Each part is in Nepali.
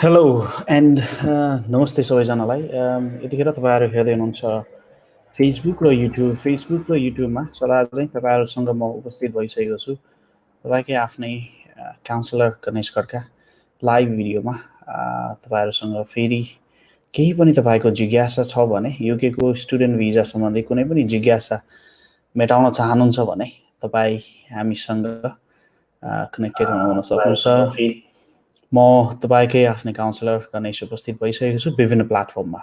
हेलो एन्ड नमस्ते सबैजनालाई। यतिखेर तपाईँहरू हेर्दै हुनुहुन्छ फेसबुक र युट्युबमा। सदा चाहिँ तपाईँहरूसँग म उपस्थित भइसकेको छु तपाईँकै आफ्नै काउन्सिलर गणेश खड्का लाइभ भिडियोमा। तपाईँहरूसँग फेरि केही पनि तपाईँको जिज्ञासा छ भने, युकेको स्टुडेन्ट भिजा सम्बन्धी कुनै पनि जिज्ञासा मेटाउन चाहनुहुन्छ भने तपाईँ हामीसँग कनेक्टेड हुन सक्नुहुन्छ। म तपाईँकै आफ्नै काउन्सिलर गणेश उपस्थित भइसकेको छु विभिन्न प्लेटफर्ममा।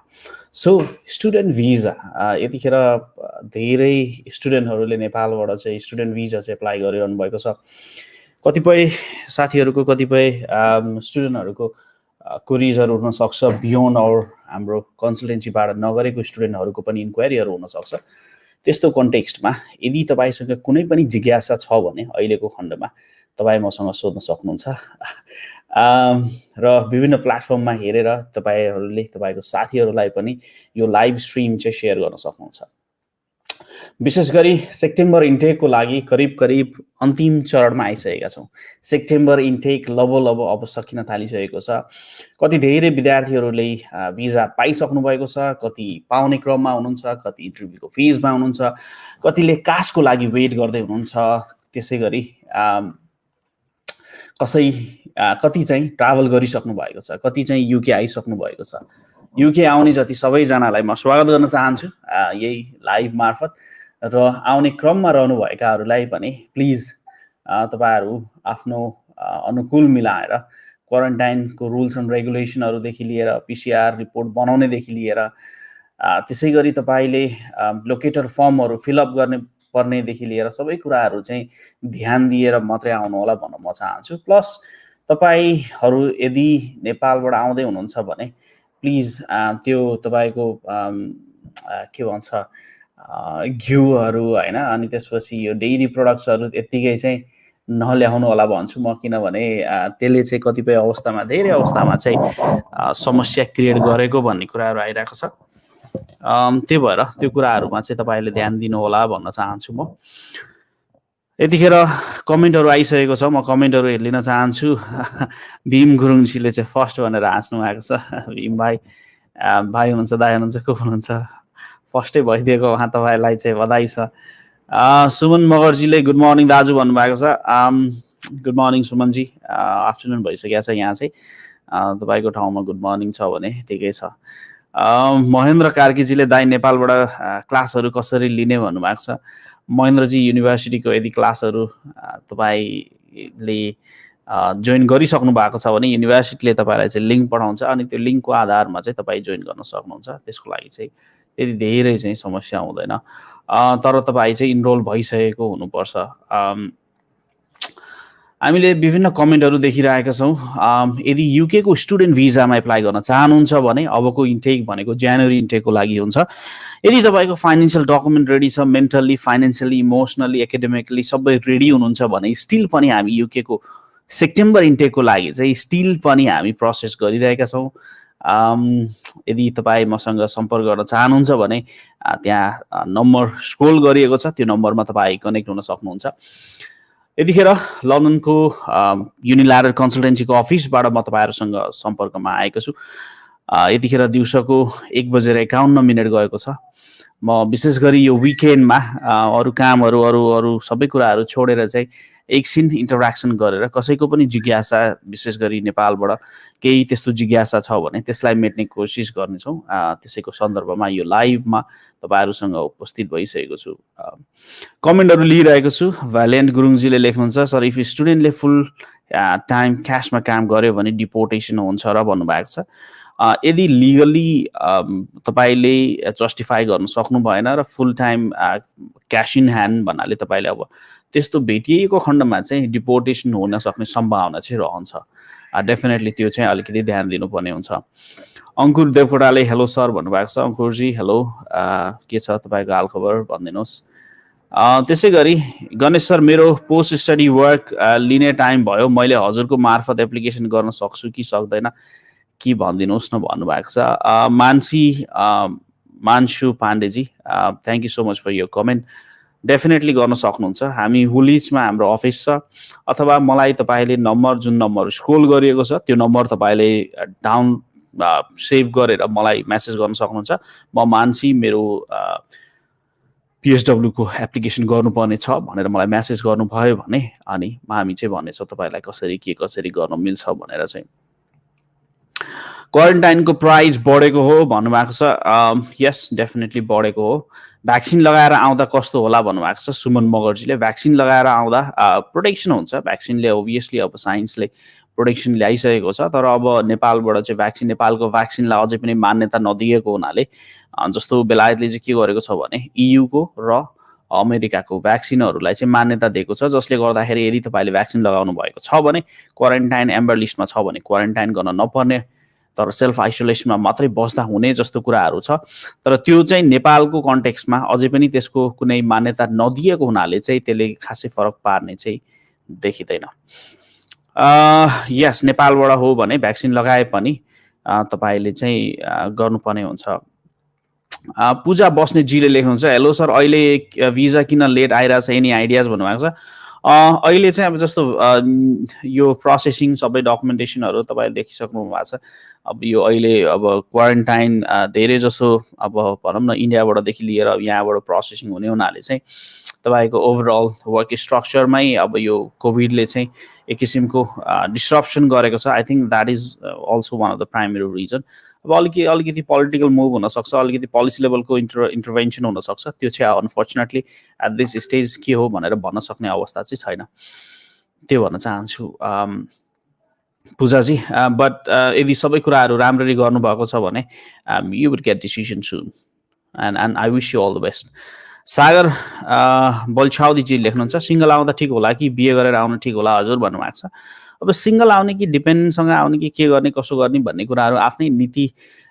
सो स्टुडेन्ट भिजा यतिखेर धेरै स्टुडेन्टहरूले नेपालबाट चाहिँ स्टुडेन्ट भिजा चाहिँ एप्लाई गरिरहनु भएको छ। कतिपय साथीहरूको, कतिपय स्टुडेन्टहरूको क्वेरिजहरू हुनसक्छ बियोन्ड आवर हाम्रो कन्सल्टेन्सीबाट नगरेको स्टुडेन्टहरूको पनि इन्क्वायरीहरू हुनसक्छ। त्यस्तो कन्टेक्स्टमा यदि तपाईँसँग कुनै पनि जिज्ञासा छ भने अहिलेको खण्डमा तपाईँ मसँग सोध्न सक्नुहुन्छ र विभिन्न प्लेटफर्ममा हेरेर तपाईँहरूले तपाईँको साथीहरूलाई पनि यो लाइभ स्ट्रिम चाहिँ सेयर गर्न सक्नुहुन्छ। विशेष गरी सेप्टेम्बर इन्टेकको लागि करिब करिब अन्तिम चरणमा आइसकेका छौँ। सेप्टेम्बर इन्टेक लगभग अब सकिन थालिसकेको छ। कति धेरै विद्यार्थीहरूले भिजा पाइसक्नु भएको छ, कति पाउने क्रममा हुनुहुन्छ, कति इन्टरभ्यूको फेजमा हुनुहुन्छ, कतिले कासको लागि वेट गर्दै हुनुहुन्छ। त्यसै गरी कति चाहिँ ट्राभल गरिसक्नु भएको छ, कति चाहिँ युके आइसक्नु भएको छ। युके आउने जति सबैजनालाई म स्वागत गर्न चाहन्छु यही लाइभ मार्फत, र आउने क्रममा रहनुभएकाहरूलाई पनि प्लिज तपाईँहरू आफ्नो अनुकूल मिलाएर क्वारेन्टाइनको रुल्स एन्ड रेगुलेसनहरूदेखि लिएर पिसिआर रिपोर्ट बनाउनेदेखि लिएर त्यसै गरी तपाईँले लोकेटर फर्महरू फिलअप गर्ने पर्नेदेखि लिएर सबै कुराहरू चाहिँ ध्यान दिएर मात्रै आउनु होला भन्न म चाहन्छु। प्लस तपाईँहरू यदि नेपालबाट आउँदै हुनुहुन्छ भने प्लिज त्यो तपाईँको के भन्छ घिउहरू होइन, अनि त्यसपछि यो डेरी प्रडक्ट्सहरू यत्तिकै चाहिँ नल्याउनु होला भन्छु म, किनभने त्यसले चाहिँ कतिपय अवस्थामा, धेरै अवस्थामा चाहिँ समस्या क्रिएट गरेको भन्ने कुराहरू आइरहेको छ। त्यही भएर त्यो कुराहरूमा चाहिँ तपाईँले ध्यान दिनु होला भन्न चाहन्छु म। यतिखेर कमेन्टहरू आइसकेको छ, म कमेन्टहरू लिन चाहन्छु। भीम गुरुङजीले चाहिँ फर्स्ट भनेर हाँस्नु भएको छ। भीम भाइ हुनुहुन्छ, दाइ हुनुहुन्छ, को हुनुहुन्छ, फर्स्टै भइदिएको उहाँ, तपाईँलाई चाहिँ बधाई छ। सुमन मगरजीले गुड मर्निङ दाजु भन्नुभएको छ। गुड मर्निङ सुमनजी, आफ्टरनुन भइसकेको छ यहाँ चाहिँ, तपाईँको ठाउँमा गुड मर्निङ छ भने ठिकै छ। महेन्द्र कार्कीजीले दाइ नेपालबाट क्लासहरू कसरी लिने भन्नुभएको छ। महेन्द्रजी, युनिभर्सिटीको यदि क्लासहरू तपाईँले जोइन गरिसक्नु भएको छ भने युनिभर्सिटीले तपाईँलाई चाहिँ लिङ्क पठाउँछ, अनि त्यो लिङ्कको आधारमा चाहिँ तपाईँ जोइन गर्न सक्नुहुन्छ। त्यसको लागि चाहिँ त्यति धेरै चाहिँ समस्या हुँदैन, तर तपाईँ चाहिँ इनरोल भइसकेको हुनुपर्छ। हामीले विभिन्न कमेन्टहरू देखिरहेका छौँ। यदि युकेको स्टुडेन्ट भिजामा एप्लाई गर्न चाहनुहुन्छ भने अबको इन्टेक भनेको जनवरी इन्टेकको लागि हुन्छ। यदि तपाईँको फाइनेन्सियल डकुमेन्ट रेडी छ, मेन्टल्ली, फाइनेन्सियली, इमोसनली, एकाडेमिकली सबै रेडी हुनुहुन्छ भने स्टिल पनि हामी युकेको सेप्टेम्बर इन्टेकको लागि चाहिँ स्टिल पनि हामी प्रोसेस गरिरहेका छौँ। यदि तपाईँ मसँग सम्पर्क गर्न चाहनुहुन्छ भने त्यहाँ नम्बर स्क्रोल गरिएको छ, त्यो नम्बरमा तपाईँ कनेक्ट हुन सक्नुहुन्छ। यतिखेर लन्डनको युनिल्याडर कन्सल्टेन्सीको अफिसबाट म तपाईँहरूसँग सम्पर्कमा आएको छु। यतिखेर दिउँसोको 1:51 गएको छ। म विशेष गरी यो विकेन्डमा अरू कामहरू, अरू सबै कुराहरू छोडेर चाहिँ एकछिन इन्टरेक्सन गरेर कसैको पनि जिज्ञासा, विशेष गरी नेपालबाट केही त्यस्तो जिज्ञासा छ भने त्यसलाई मेट्ने कोसिस गर्नेछौँ। त्यसैको सन्दर्भमा यो लाइभमा तपाईँहरूसँग उपस्थित भइसकेको छु। कमेन्टहरू लिइरहेको छु। भ्यालेन्ट गुरुङजीले लेख्नुहुन्छ, सर इफ स्टुडेन्टले फुल टाइम क्यासमा काम गर्यो भने डिपोर्टेसन हुन्छ र भन्नुभएको छ। यदि लिगली तपाईँले जस्टिफाई गर्न सक्नु भएन र फुल टाइम क्यास इन ह्यान्ड भन्नाले तपाईँले अब त्यस्तो भेटिएको खण्डमा चाहिँ डिपोर्टेसन हुन सक्ने सम्भावना चाहिँ रहन्छ। डेफिनेटली त्यो चाहिँ अलिकति ध्यान दिनुपर्ने हुन्छ। अङ्कुर देवकोटाले हेलो सर भन्नुभएको छ। अङ्कुरजी हेलो, के छ तपाईँको हालखबर भनिदिनुहोस्। त्यसै गरी गणेश सर, मेरो पोस्ट स्टडी वर्क लिने टाइम भयो, मैले हजुरको मार्फत एप्लिकेसन गर्न सक्छु कि सक्दैन कि भनिदिनुहोस् न भन्नुभएको छ। मान्सु पाण्डेजी, thank you so much for यो कमेन्ट। डेफिनेटली गर्न सक्नुहुन्छ। हामी हुलिचमा हाम्रो अफिस छ, अथवा मलाई तपाईँले नम्बर जुन नम्बर स्क्रोल गरिएको छ त्यो नम्बर तपाईँले डाउन सेभ गरेर मलाई मेसेज गर्न सक्नुहुन्छ। म मान्छे मेरो PSW को एप्लिकेसन गर्नुपर्ने छ भनेर मलाई मेसेज गर्नुभयो भने अनि हामी चाहिँ भन्नेछौँ तपाईँलाई कसरी गर्न मिल्छ भनेर चाहिँ। क्वारेन्टाइनको प्राइस बढेको हो भन्नुभएको छ। यस, डेफिनेटली बढेको हो। भ्याक्सिन लगाएर आउँदा कस्तो होला भन्नुभएको छ सुमन मगर्जीले। भ्याक्सिन लगाएर आउँदा प्रोटेक्सन हुन्छ। भ्याक्सिनले ओभियसली अब साइन्सले प्रोटेक्सन ल्याइसकेको छ, तर अब नेपालबाट चाहिँ नेपालको भ्याक्सिनलाई अझै पनि मान्यता नदिएको हुनाले जस्तो बेलायतले चाहिँ के गरेको छ भने EU को र अमेरिकाको भ्याक्सिनहरूलाई चाहिँ मान्यता दिएको छ, जसले गर्दाखेरि यदि तपाईँले भ्याक्सिन लगाउनु भएको छ भने क्वारेन्टाइन एम्बर लिस्टमा छ भने क्वारेन्टाइन गर्न नपर्ने, तर सेल्फ आइसोलेसनमा मात्रै बस्दा हुने जस्तो कुराहरू छ। तर त्यो चाहिँ नेपालको कन्टेक्स्टमा अझै पनि त्यसको कुनै मान्यता नदिएको हुनाले चाहिँ त्यसले खासै फरक पार्ने चाहिँ देखिँदैन। यस, नेपालबाट हो भने भ्याक्सिन लगाए पनि तपाईँले चाहिँ गर्नुपर्ने हुन्छ। पूजा बस्नेतजीले लेख्नुहुन्छ, हेलो सर, अहिले भिजा किन लेट आइरहेको छ, एनी आइडियाज भन्नुभएको छ। अहिले चाहिँ अब जस्तो यो प्रोसेसिङ सबै डकुमेन्टेसनहरू तपाईँले देखिसक्नु भएको छ। अब यो अहिले अब क्वारेन्टाइन धेरै जसो अब भनौँ न इन्डियाबाटदेखि लिएर यहाँबाट प्रोसेसिङ हुने हुनाले चाहिँ तपाईँको ओभरअल वर्क स्ट्रक्चरमै अब यो कोभिडले चाहिँ एक किसिमको डिस्ट्रप्सन गरेको छ। I think that is also one of the primary reason. अब अलिकति पोलिटिकल मुभ हुनसक्छ, अलिकति पोलिसी लेभलको इन्टरभेन्सन हुनसक्छ। त्यो चाहिँ अनफर्चुनेटली एट दिस स्टेज के हो भनेर भन्न सक्ने अवस्था चाहिँ छैन। त्यो भन्न चाहन्छु पूजाजी। बट यदि सबै कुराहरू राम्ररी गर्नुभएको छ भने you will get decision soon, and I wish you all the best. Sagar बलछाउदीजी लेख्नुहुन्छ, सिङ्गल आउँदा ठिक होला कि बिहे गरेर आउनु ठिक होला हजुर भन्नुभएको छ। अब सिङ्गल आउने कि डिपेन्डसँग आउने कि के गर्ने कसो गर्ने भन्ने कुराहरू आफ्नै नीति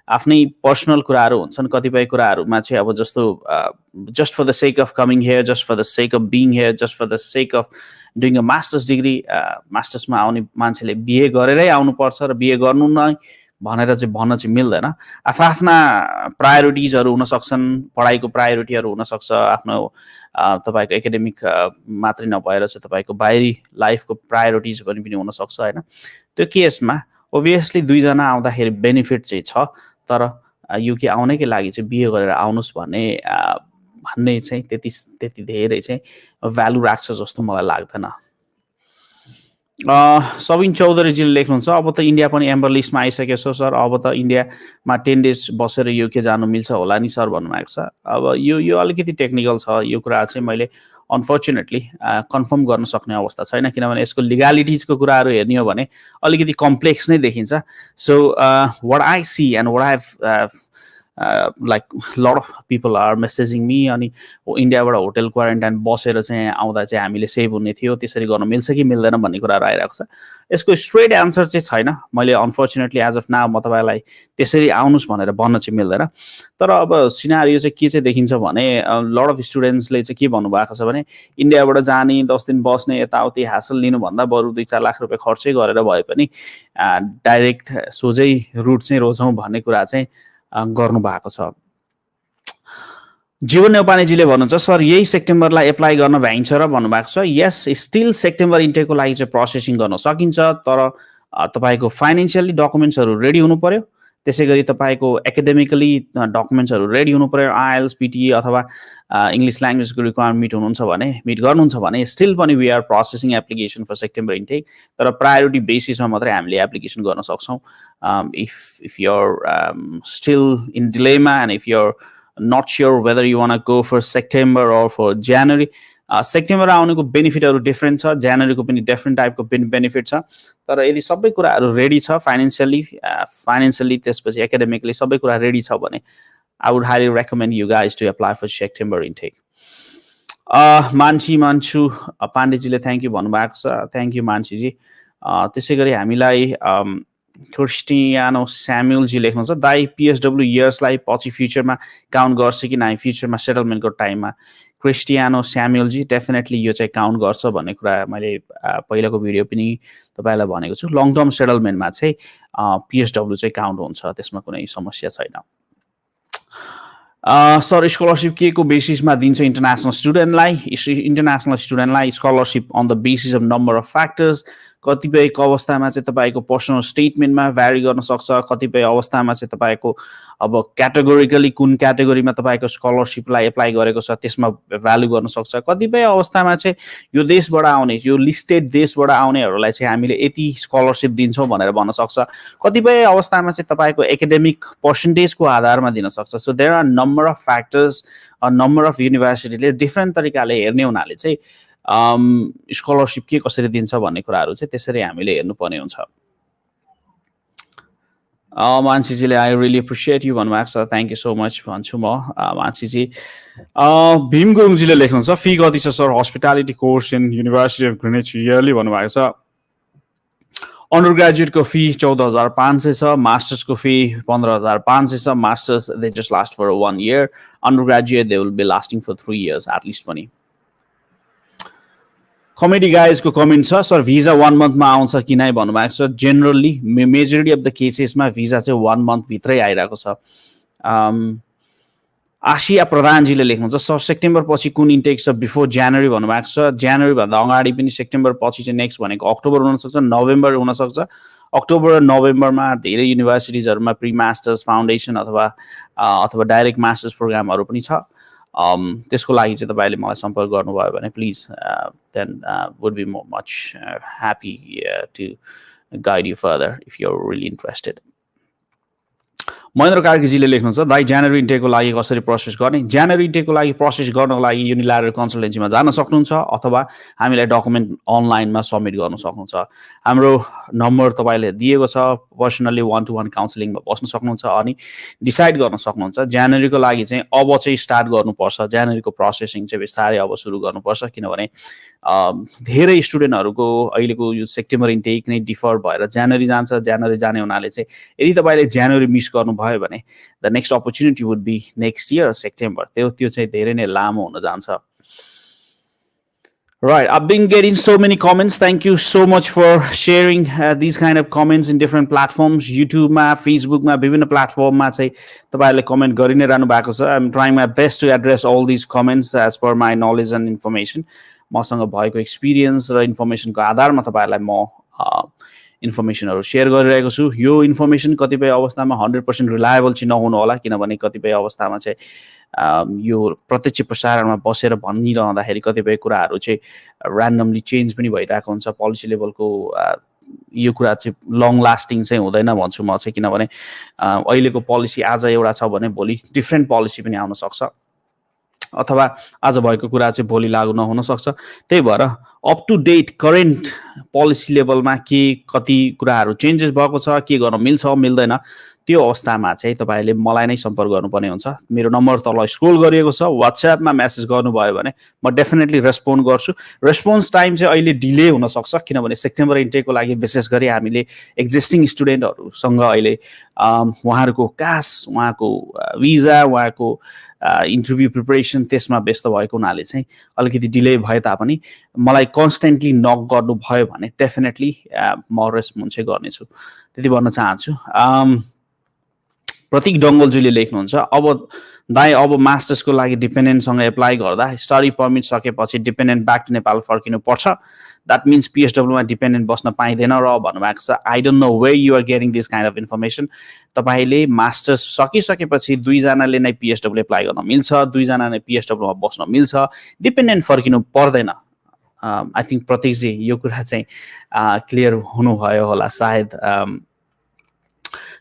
आफ्नै पर्सनल कुराहरू हुन्छन्। कतिपय कुराहरूमा चाहिँ अब जस्तो just for the sake of coming here, just for the sake of being here, just for the sake of doing a masters degree, मास्टर्समा आउने मान्छेले बिहे गरेरै आउनुपर्छ र बिहे गर्नु नै भनेर चाहिँ भन्न चाहिँ मिल्दैन। आफ्ना प्रायोरिटिजहरू हुनसक्छन्, पढाइको प्रायोरिटीहरू हुनसक्छ, आफ्नो तपाईँको एकाडेमिक मात्रै नभएर चाहिँ तपाईँको बाहिरी लाइफको प्रायोरिटिज पनि हुनसक्छ होइन। त्यो केसमा ओभियसली दुईजना आउँदाखेरि बेनिफिट चाहिँ छ, तर युके आउनैकै लागि चाहिँ बिहे गरेर आउनुहोस् भन्ने चाहिँ त्यति धेरै चाहिँ भ्यालु राख्छ जस्तो मलाई लाग्दैन। सबिन चौधरीजीले लेख्नुहुन्छ, अब त इन्डिया पनि एम्बर लिस्टमा आइसकेको छ सर, अब त इन्डियामा 10 डेज बसेर युके जानु मिल्छ होला नि सर भन्नुभएको छ। अब यो अलिकति टेक्निकल छ, यो कुरा चाहिँ मैले अनफर्चुनेटली कन्फर्म गर्न सक्ने अवस्था छैन, किनभने यसको लिगालिटिजको कुराहरू हेर्ने हो भने अलिकति कम्प्लेक्स नै देखिन्छ। So what I see and what I have like lot of people are messaging me, अनि इन्डियाबाट होटल क्वारेन्टाइन बसेर चाहिँ आउँदा चाहिँ हामीले सेभ हुने थियो, त्यसरी गर्न मिल्छ कि मिल्दैन भन्ने कुराहरू आइरहेको छ। यसको स्ट्रेट एन्सर चाहिँ छैन। मैले अनफर्चुनेटली एज अफ नाउ म तपाईँलाई त्यसरी आउनुहोस् भनेर भन्न चाहिँ मिल्दैन। तर अब सिनारियो चाहिँ के चाहिँ देखिन्छ भने लट अफ स्टुडेन्ट्सले चाहिँ के भन्नुभएको छ भने इन्डियाबाट जाने 10 दिन बस्ने यताउति ह्यासल लिनुभन्दा बरु 2-4 लाख रुपियाँ खर्चै गरेर भए पनि डाइरेक्ट सोझै रुट चाहिँ रोजौँ भन्ने कुरा चाहिँ गर्नु भएको छ। जीवन नेपालीजीले भन्नुहुन्छ, सर यही सेप्टेम्बरलाई एप्लाई गर्न भ्याइन्छ र भन्नुभएको छ। यस, स्टिल सेप्टेम्बर इन्टेकको लागि चाहिँ प्रोसेसिङ गर्न सकिन्छ, तर तपाईँको फाइनेन्सियली डकुमेन्ट्सहरू रेडी हुनु पर्यो, त्यसै गरी तपाईँको एकाडेमिकली डकुमेन्ट्सहरू रेडी हुनु पर्यो। IELTS PTE अथवा इङ्ग्लिस ल्याङ्ग्वेजको रिक्वायरमेन्ट मिट गर्नुहुन्छ भने स्टिल पनि we are processing application for September intake, तर प्रायोरिटी बेसिसमा मात्रै हामीले एप्लिकेसन गर्न सक्छौँ। if you're still in dilemma and if you're not sure whether you want to go for September or for January, September आउनेको बेनिफिटहरू डिफ्रेन्ट छ, जनवरीको पनि डिफ्रेन्ट टाइपको बेनिफिट छ। तर यदि सबै कुराहरू रेडी छ फाइनेन्सियली त्यसपछि एकाडेमिकली सबै कुरा रेडी छ भने I would highly recommend you guys to apply for September intake. मान्छु पाण्डेजीले थ्याङ्क यू भन्नुभएको छ, थ्याङ्क यू मान्छीजी। त्यसै गरी हामीलाई क्रिस्टियानो स्यामुएलजी लेख्नुहुन्छ, दाइ PSW इयर्सलाई पछि फ्युचरमा काउन्ट गर्छ कि नै फ्युचरमा सेटलमेन्टको टाइममा? क्रिस्टियानो स्यामुएलजी डेफिनेटली यो चाहिँ काउन्ट गर्छ भन्ने कुरा मैले पहिलाको भिडियो पनि तपाईँलाई भनेको छु। लङ टर्म सेटलमेन्टमा चाहिँ PSW चाहिँ काउन्ट हुन्छ, त्यसमा कुनै समस्या छैन। सर स्कलरसिप के को बेसिसमा दिन्छ इन्टरनेसनल स्टुडेन्टलाई scholarship on the basis of number of factors. कतिपय अवस्थामा चाहिँ तपाईँको पर्सनल स्टेटमेन्टमा भ्यारी गर्न सक्छ, कतिपय अवस्थामा चाहिँ तपाईँको अब क्याटेगोरिकली कुन क्याटेगोरीमा तपाईँको स्कलरसिपलाई एप्लाई गरेको छ त्यसमा भ्यालु गर्न सक्छ, कतिपय अवस्थामा चाहिँ यो देशबाट आउने यो लिस्टेड देशबाट आउनेहरूलाई चाहिँ हामीले यति स्कलरसिप दिन्छौँ भनेर भन्न सक्छ, कतिपय अवस्थामा चाहिँ तपाईँको एकाडेमिक पर्सेन्टेजको आधारमा दिन सक्छ। So there are number of factors, number of युनिभर्सिटीले डिफ्रेन्ट तरिकाले हेर्ने हुनाले चाहिँ स्कलरसिप के कसरी दिन्छ भन्ने कुराहरू चाहिँ त्यसरी हामीले हेर्नुपर्ने हुन्छ। मान्छेजीले आई रियली एप्रिसिएट यु भन्नुभएको छ, थ्याङ्क यू सो मच भन्छु म मान्छेजी। भीम गुरुङजीले लेख्नुहुन्छ फी कति छ sir hospitality course in university of Greenwich yearly भन्नुभएको छ। अन्डर ग्रेजुएटको फी 14,500 छ, मास्टर्सको फी 15,500 छ। Masters they just last for 1 year, undergraduate they will be lasting for 3 years at least पनि। कमेडी गाइजको कमेन्ट छ सर भिजा 1 monthमा आउँछ कि नै भन्नुभएको छ। जेनरली मेजोरिटी अफ द केसेसमा भिजा चाहिँ 1 month भित्रै आइरहेको छ। आशिया प्रधानजीले लेख्नुहुन्छ सर सेप्टेम्बर पछि कुन इन्टेक छ बिफोर जनवरी भन्नुभएको छ। जनवरी भन्दा अगाडि पनि सेप्टेम्बर पछि चाहिँ नेक्स्ट भनेको अक्टोबर हुनसक्छ, नोभेम्बर हुनसक्छ। अक्टोबर र नोभेम्बरमा धेरै युनिभर्सिटिजहरूमा प्री मास्टर्स फाउन्डेसन अथवा डाइरेक्ट मास्टर्स प्रोग्रामहरू पनि छ। त्यसको लागि चाहिँ तपाईँले मलाई सम्पर्क गर्नुभयो भने please then would be much happy to guide you further if you are really interested. Mahendra कार्कीजीले लेख्नुहुन्छ दाइ जनवरी इन्टेकको लागि कसरी प्रोसेस गर्ने? जनवरी इन्टेकको लागि प्रोसेस गर्नको लागि युनिल्याटरल कन्सल्टेन्सीमा जान सक्नुहुन्छ अथवा हामीलाई डकुमेन्ट अनलाइनमा सबमिट गर्न सक्नुहुन्छ। हाम्रो नम्बर तपाईँले दिएको छ, पर्सनली 1-to-1 काउन्सिलिङमा बस्न सक्नुहुन्छ अनि डिसाइड गर्न सक्नुहुन्छ। जनवरीको लागि चाहिँ अब चाहिँ स्टार्ट गर्नुपर्छ, जनवरीको प्रोसेसिङ चाहिँ बिस्तारै अब सुरु गर्नुपर्छ, किनभने धेरै स्टुडेन्टहरूको अहिलेको यो सेप्टेम्बर इन्टेक नै डिफर भएर जनवरी जान्छ। जनवरी जाने हुनाले चाहिँ यदि तपाईँले जनवरी मिस गर्नुभयो भने the next opportunity would be next year September, त्यो चाहिँ धेरै नै लामो हुन जान्छ। Right, I've been getting so many comments. Thank you so much for sharing these kind of comments in different platforms. YouTube ma, Facebook ma, विभिन्न platform ma चाहिँ तपाईहरुले comment गरि नै रहनु भएको छ। I'm trying my best to address all these comments as per my knowledge and information. मसँग भएको एक्सपिरियन्स र इन्फर्मेसनको आधारमा तपाईहरुलाई म इन्फर्मेसनहरु शेयर गरिरहेको छु। यो इन्फर्मेसन कतिपय अवस्थामा 100% रिलायबल चाहिँ नहुनु होला, किनभने कतिपय अवस्थामा चाहिँ यो प्रत्यक्ष प्रसारणमा बसेर भनिरहँदाखेरि कतिपय कुराहरू चाहिँ र्यान्डमली चेन्ज पनि भइरहेको हुन्छ। पोलिसी लेभलको यो कुरा चाहिँ लङ लास्टिङ चाहिँ हुँदैन भन्छु म चाहिँ, किनभने अहिलेको पोलिसी आज एउटा छ भने भोलि डिफ्रेन्ट पोलिसी पनि आउन सक्छ अथवा आज भएको कुरा चाहिँ भोलि लागू नहुन सक्छ। त्यही भएर up to date current policy लेभलमा के कति कुराहरू चेन्जेस भएको छ, के गर्न मिल्छ मिल्दैन, त्यो अवस्थामा चाहिँ तपाईले मलाई नै सम्पर्क गर्नुपर्ने हुन्छ। मेरो नम्बर तल स्क्रोल गरिएको छ, WhatsAppमा मेसेज गर्नुभयो भने म डेफिनेटली रेस्पोन्ड गर्छु। रेस्पोन्स टाइम चाहिँ अहिले डिले हुन सक्छ, किनभने सेप्टेम्बर इन्टेकको लागि विशेष गरी हामीले एक्जिस्टिङ स्टुडेन्टहरुसँग अहिले उहाँहरुको उहाँको भिजा, उहाँको इन्टरभ्यू प्रिपरेसन त्यसमा व्यस्त भएको हुनाले चाहिँ अलिकति डिले भए तापनि मलाई कन्स्टेन्टली नक गर्नुभयो भने डेफिनेटली म रेस्पोन्ड चाहिँ गर्नेछु, त्यति भन्न चाहन्छु। प्रतीक डङ्गलजीले लेख्नुहुन्छ अब मास्टर्सको लागि डिपेन्डेन्टसँग एप्लाई गर्दा स्टडी पर्मिट सकेपछि डिपेन्डेन्ट ब्याक टु नेपाल फर्किनु पर्छ, द्याट मिन्स पिएसडब्ल्यूमा डिपेन्डेन्ट बस्न पाइँदैन र भन्नुभएको छ। I don't know where you are getting this kind of information. तपाईले मास्टर्स सकिसकेपछि 2 जनाले नै पिएसडब्ल्यू एप्लाई गर्न मिल्छ, 2 जना नै पिएसडब्ल्यूमा बस्न मिल्छ, डिपेन्डेन्ट फर्किनु पर्दैन। आई थिङ्क प्रतीकजी यो कुरा चाहिँ क्लियर हुनुभयो होला सायद।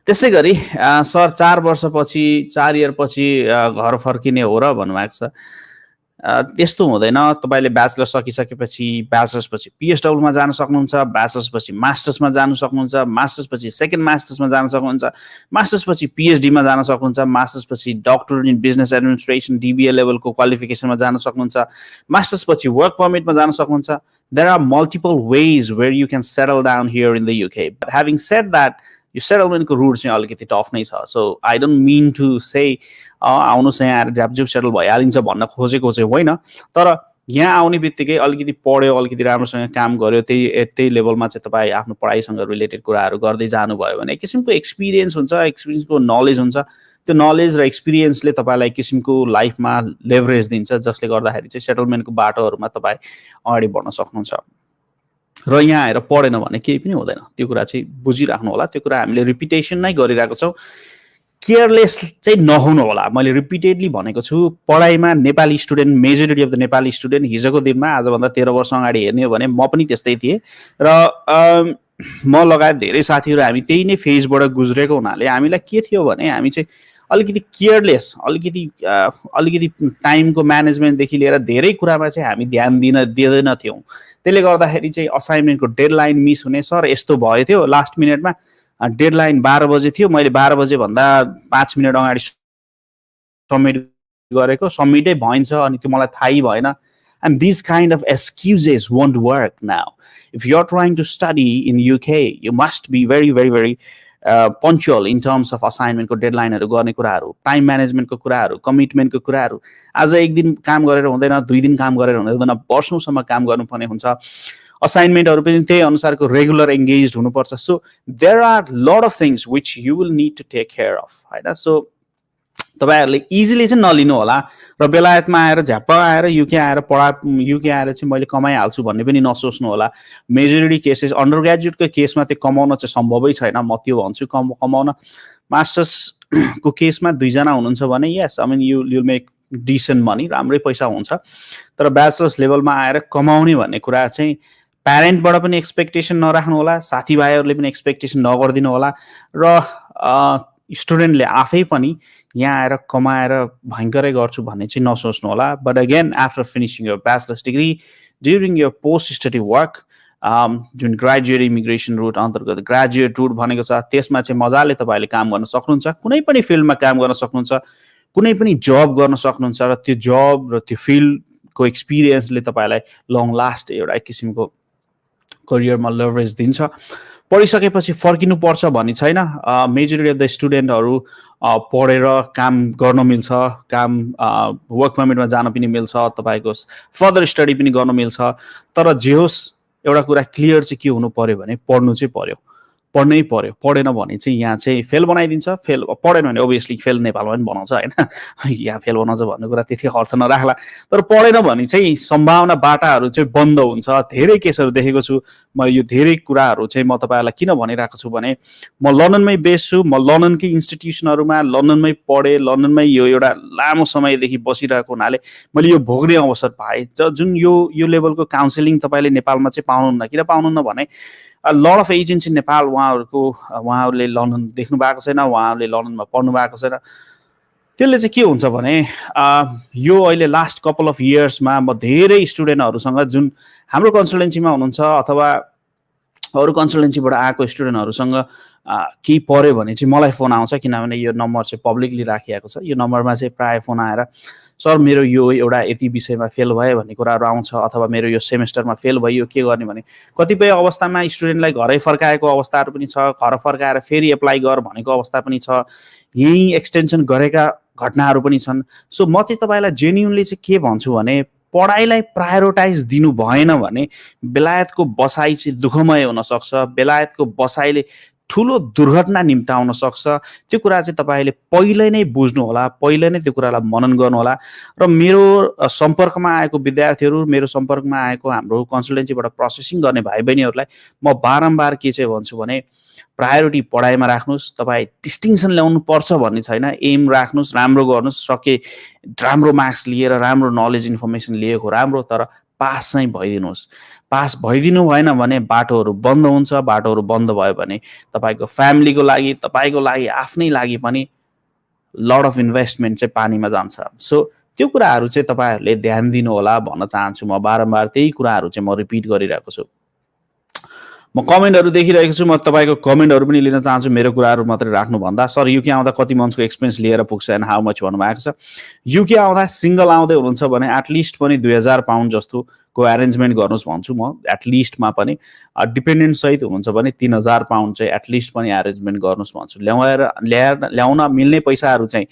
त्यसै गरी सर 4 वर्षपछि 4 इयर पछि घर फर्किने हो र भन्नुभएको छ। त्यस्तो हुँदैन। तपाईले ब्याचलर सकिसकेपछि ब्याचलर्स पछि पिएसडब्ल्यूमा जान सक्नुहुन्छ, ब्याचलर्स पछि मास्टर्समा जान सक्नुहुन्छ, मास्टर्स पछि सेकेन्ड मास्टर्समा जान सक्नुहुन्छ, मास्टर्स पछि पिएचडीमा जान सक्नुहुन्छ, मास्टर्स पछि doctor in business administration DBA लेभलको क्वालिफिकेसनमा जान सक्नुहुन्छ, मास्टर्स पछि वर्क परमिटमा जान सक्नुहुन्छ। There are multiple ways where you can settle down here in the UK. But having said that, यो सेटलमेन्टको रुट चाहिँ अलिकति टफ नै छ। So I don't mean to say आउनुहोस् यहाँ आएर झ्यापझुप सेटल भइहालिन्छ भन्न खोजेको चाहिँ होइन, तर यहाँ आउने बित्तिकै अलिकति पढ्यो, अलिकति राम्रोसँग काम गर्यो, त्यही लेभलमा चाहिँ तपाईँ आफ्नो पढाइसँग रिलेटेड कुराहरू गर्दै जानुभयो भने एक किसिमको एक्सपिरियन्स हुन्छ, एक्सपिरियन्सको नलेज हुन्छ, त्यो नलेज र एक्सपिरियन्सले तपाईँलाई किसिमको लाइफमा लेभरेज दिन्छ, जसले गर्दाखेरि चाहिँ सेटलमेन्टको बाटोहरूमा तपाईँ अगाडि बढ्न सक्नुहुन्छ। र यहाँ आएर पढेन भने केही पनि हुँदैन, त्यो कुरा चाहिँ बुझिराख्नु होला। त्यो कुरा हामीले रिपिटेसन नै गरिरहेको छौँ, केयरलेस चाहिँ नहुनु होला। मैले रिपिटेडली भनेको छु, पढाइमा Nepali student, majority of the Nepali student हिजोको दिनमा, आजभन्दा 13 वर्ष अगाडि हेर्ने हो भने म पनि त्यस्तै थिएँ र म लगायत धेरै साथीहरू हामी त्यही नै फेजबाट गुज्रेको हुनाले हामीलाई के थियो भने हामी चाहिँ अलिकति केयरलेस, अलिकति टाइमको म्यानेजमेन्टदेखि लिएर धेरै कुरामा चाहिँ हामी ध्यान दिँदैन थियौँ। त्यसले गर्दाखेरि चाहिँ असाइनमेन्टको डेडलाइन मिस हुने, सर यस्तो भयो थियो लास्ट मिनटमा डेडलाइन 12 बजे थियो, मैले 12 बजे भन्दा 5 मिनट अगाडि सबमिट गरेको, सबमिटै भइन्छ अनि त्यो मलाई थाहै भएन। And these kind of excuses won't work now. If you're trying to study in UK, you must be very, very, very punctual in terms of assignment को deadline गर्ने कुराहरू, टाइम म्यानेजमेन्टको कुराहरू, कमिटमेन्टको कुराहरू। आज एक दिन काम गरेर हुँदैन, 2 दिन काम गरेर हुँदैन, वर्षौंसम्म काम गर्नुपर्ने हुन्छ। असाइनमेन्टहरू पनि त्यही अनुसारको रेगुलर एंगेज्ड हुनुपर्छ। So there are lot of things which you will need to take care of, हैन। सो तपाईहरुले इजिली चाहिँ नलिनु होला र बेलायतमा आएर झ्याप्प आएर युके आएर युके आएर चाहिँ मैले कमाइहाल्छु भन्ने पनि नसोच्नु होला। मेजोरिटी केसेस अन्डर ग्रेजुएटको केसमा त्यो कमाउन चाहिँ सम्भवै छैन, म त्यो भन्छु। कमाउन मास्टर्सको केसमा 2 जना हुनुहुन्छ भने yes, I mean you will make decent money, राम्रै पैसा हुन्छ। तर ब्याचलर्स लेभलमा आएर कमाउने भन्ने कुरा चाहिँ प्यारेन्टबाट पनि एक्सपेक्टेसन नराख्नु होला, साथीभाइहरूले पनि एक्सपेक्टेसन नगरिदिनु होला र स्टुडेन्टले आफै पनि यहाँ आएर कमाएर भयङ्करै गर्छु भन्ने चाहिँ नसोच्नु होला। But again after finishing your bachelors degree, during your post study work, जुन ग्रेजुएट इमिग्रेसन रुट अन्तर्गत ग्रेजुएट रुट भनेको छ, त्यसमा चाहिँ मजाले तपाईँले काम गर्न सक्नुहुन्छ। कुनै पनि फिल्डमा काम गर्न सक्नुहुन्छ, कुनै पनि जब गर्न सक्नुहुन्छ र त्यो जब र त्यो फिल्डको एक्सपिरियन्सले तपाईँलाई लङ लास्ट एउटा किसिमको करियरमा लेभरेज दिन्छ। पढिसकेपछि फर्किनुपर्छ भन्ने छैन। मेजोरिटी अफ द स्टुडेन्टहरू पढेर काम गर्न मिल्छ, काम वर्क पर्मिटमा जान पनि मिल्छ, तपाईँको फर्दर स्टडी पनि गर्न मिल्छ। तर जे होस्, एउटा कुरा क्लियर चाहिँ के हुनु पर्यो भने पढ्नु चाहिँ पर्यो, पढ्नै पर्यो। पढेन भने चाहिँ यहाँ चाहिँ फेल बनाइदिन्छ। फेल पढेन भने ओभियसली फेल नेपालमा पनि बनाउँछ, होइन। यहाँ फेल बनाउँछ भन्ने कुरा त्यति अर्थ नराख्ला। तर पढेन भने चाहिँ सम्भावना बाटाहरू चाहिँ बन्द हुन्छ। धेरै केसहरू देखेको छु म। यो धेरै कुराहरू चाहिँ म तपाईँहरूलाई किन भनिरहेको छु भने म लन्डनमै बेस छु। म लन्डनकै इन्स्टिट्युसनहरूमा लन्डनमै पढेँ, लन्डनमै यो एउटा लामो समयदेखि बसिरहेको हुनाले मैले यो भोग्ने अवसर पाएँ। जुन यो लेभलको काउन्सिलिङ तपाईँले नेपालमा चाहिँ पाउनुहुन्न। किन पाउनुहुन्न भने lot of agents in Nepal, उहाँहरूले लन्डन देख्नु भएको छैन, उहाँहरूले लन्डनमा पढ्नु भएको छैन। त्यसले चाहिँ के हुन्छ भने यो अहिले लास्ट कपाल अफ इयर्समा म धेरै स्टुडेन्टहरूसँग जुन हाम्रो कन्सल्टेन्सीमा हुनुहुन्छ अथवा अरू कन्सल्टेन्सीबाट आएको स्टुडेन्टहरूसँग केही पऱ्यो भने चाहिँ मलाई फोन आउँछ, किनभने यो नम्बर चाहिँ पब्लिकली राखिएको छ। यो नम्बरमा चाहिँ प्रायः फोन आएर सर मेरो यो एउटा यति विषयमा फेल भयो भन्ने कुराहरू आउँछ, अथवा मेरो यो सेमेस्टरमा फेल भयो, के गर्ने भने कतिपय अवस्थामा स्टुडेन्टलाई घरै फर्काएको अवस्थाहरू पनि छ, घर फर्काएर फेरि एप्लाई गर भनेको अवस्था पनि छ, यही एक्सटेन्सन गरेका घटनाहरू पनि छन्। सो म चाहिँ तपाईँलाई जेन्युनली चाहिँ के भन्छु भने पढाइलाई प्रायोरिटाइज दिनु भएन भने बेलायतको बसाइ चाहिँ दुःखमय हुन सक्छ। बेलायतको बसाइले ठुलो दुर्घटना निम्ताउन सक्छ। त्यो कुरा चाहिँ तपाईँले पहिले नै बुझ्नु होला, पहिले नै त्यो कुरालाई मनन गर्नु होला। र मेरो सम्पर्कमा आएको विद्यार्थीहरू, मेरो सम्पर्कमा आएको हाम्रो कन्सल्टेन्सीबाट प्रोसेसिङ गर्ने भाइ बहिनीहरूलाई म बारम्बार के चाहिँ भन्छु भने प्रायोरिटी पढाइमा राख्नुहोस्। तपाईँ डिस्टिङसन ल्याउनु पर्छ भन्ने छैन, एम राख्नुहोस्, राम्रो गर्नुहोस्। सके राम्रो मार्क्स लिएर राम्रो नलेज इन्फर्मेसन लिएको राम्रो, तर पास चाहिँ भइदिनुहोस्। पास भइदिनु भएन भने बाटोहरू बन्द हुन्छ। बाटोहरू बन्द भयो भने तपाईँको फ्यामिलीको लागि, तपाईँको लागि, आफ्नै लागि पनि लट अफ इन्भेस्टमेन्ट चाहिँ पानीमा जान्छ। सो त्यो कुराहरू चाहिँ तपाईँहरूले ध्यान दिनु होला भन्न चाहन्छु। म बारम्बार त्यही कुराहरू चाहिँ म रिपिट गरिरहेको छु। म कमेन्टहरू देखिरहेको छु, म तपाईँको कमेन्टहरू पनि लिन चाहन्छु। मेरो कुराहरू मात्रै राख्नुभन्दा सर युके आउँदा कति मन्थको एक्सपेन्स लिएर पुग्छ एन्ड हाउ मच भन्नुभएको छ। युके आउँदा सिङ्गल आउँदै हुनुहुन्छ भने एटलिस्ट पनि 2000 पाउन्ड जस्तोको एरेन्जमेन्ट गर्नुहोस् भन्छु म। एटलिस्टमा पनि डिपेन्डेन्ट सहित हुनुहुन्छ भने 3000 पाउन्ड चाहिँ एटलिस्ट पनि एरेन्जमेन्ट गर्नुहोस् भन्छु। ल्याउन मिल्ने पैसाहरू चाहिँ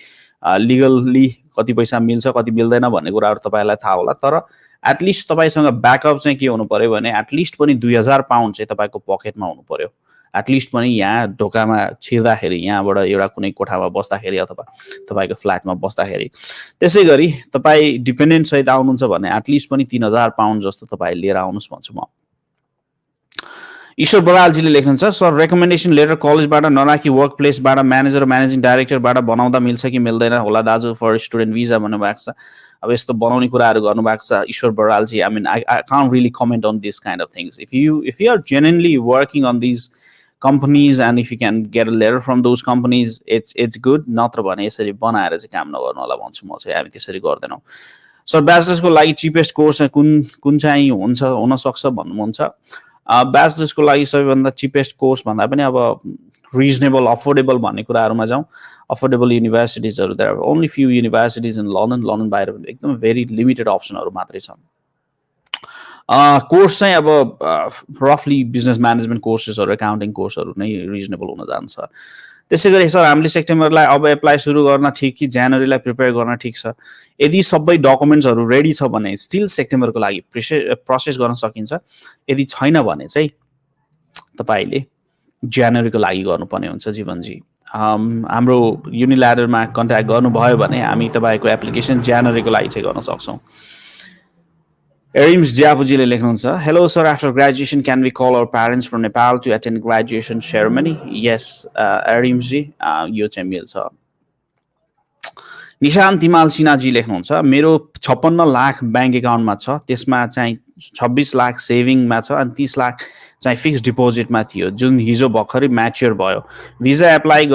लिगल्ली कति पैसा मिल्छ कति मिल्दैन भन्ने कुराहरू तपाईँलाई थाहा होला। तर एटलिस्ट तपाईँसँग ब्याकअप चाहिँ के हुनु पर्यो भने एटलिस्ट पनि 2000 पाउन्ड चाहिँ तपाईँको पकेटमा हुनु पर्यो। एटलिस्ट पनि यहाँ ढोकामा छिर्दाखेरि यहाँबाट एउटा कुनै कोठामा बस्दाखेरि अथवा तपाईँको फ्ल्याटमा बस्दाखेरि त्यसै गरी तपाईँ डिपेन्डेन्ट सहित आउनुहुन्छ भने एटलिस्ट पनि 3,000 पाउन्ड जस्तो तपाईँ लिएर आउनुहोस् भन्छु म। ईश्वर बरालजीले लेख्नुहुन्छ सर रेकमेन्डेसन लेटर कलेजबाट नराखी वर्क प्लेसबाट म्यानेजर र म्यानेजिङ डाइरेक्टरबाट बनाउँदा मिल्छ कि मिल्दैन होला दाजु फर स्टुडेन्ट भिजा भन्नुभएको छ। अब यस्तो बनाउने कुराहरू गर्नुभएको छ ईश्वर बरालजी। I mean I can't really comment on this kind of things. If you are genuinely working on these companies and if you can get a letter from those companies it's good, नत्र भने यसरी बनाएर चाहिँ काम नगर्नु होला भन्छु म चाहिँ। हामी त्यसरी गर्दैनौँ। सर ब्याचलर्सको लागि चिपेस्ट कोर्स कुन चाहिँ हुन सक्छ भन्नुहुन्छ? ब्याचलर्सको लागि सबैभन्दा चिपेस्ट कोर्स भन्दा पनि अब रिजनेबल अफोर्डेबल भन्ने कुराहरूमा जाउँ। अफोर्डेबल युनिभर्सिटिजहरू there are only few universities in London बाहिर एकदम भेरी लिमिटेड अप्सनहरू मात्रै छ। कोर्स चाहिँ अब रफली बिजनेस म्यानेजमेन्ट कोर्सेसहरू एकाउन्टिङ कोर्सहरू नै रिजनेबल हुन जान्छ। त्यसै गरी सर हामीले सेप्टेम्बरलाई अब एप्लाई सुरु गर्न ठिक कि जनवरीलाई प्रिपेयर गर्न ठिक छ? यदि सबै डकुमेन्ट्सहरू रेडी छ भने स्टिल सेप्टेम्बरको लागि प्रोसेस गर्न सकिन्छ। यदि छैन भने चाहिँ तपाईँले जनवरीको लागि गर्नुपर्ने हुन्छ जीवनजी। हाम्रो युनिल्याडरमा कन्ट्याक्ट गर्नुभयो भने हामी तपाईँको एप्लिकेसन जनवरीको लागि चाहिँ गर्न सक्छौँ। एरिम्स ज्यापुजीले लेख्नुहुन्छ hello sir after graduation can we call our parents from Nepal to attend graduation ceremony? Yes एरिम्सजी, यो चाहिँ मिल्छ। निशान्त तिमाल सिन्हाजी लेख्नुहुन्छ मेरो 56 लाख ब्याङ्क एकाउन्टमा छ, त्यसमा चाहिँ 26 लाख सेभिङमा छ अनि 30 लाख चाहिँ फिक्स डिपोजिटमा थियो जुन हिजो भर्खरै म्याच्योर भयो। भिजा एप्लाई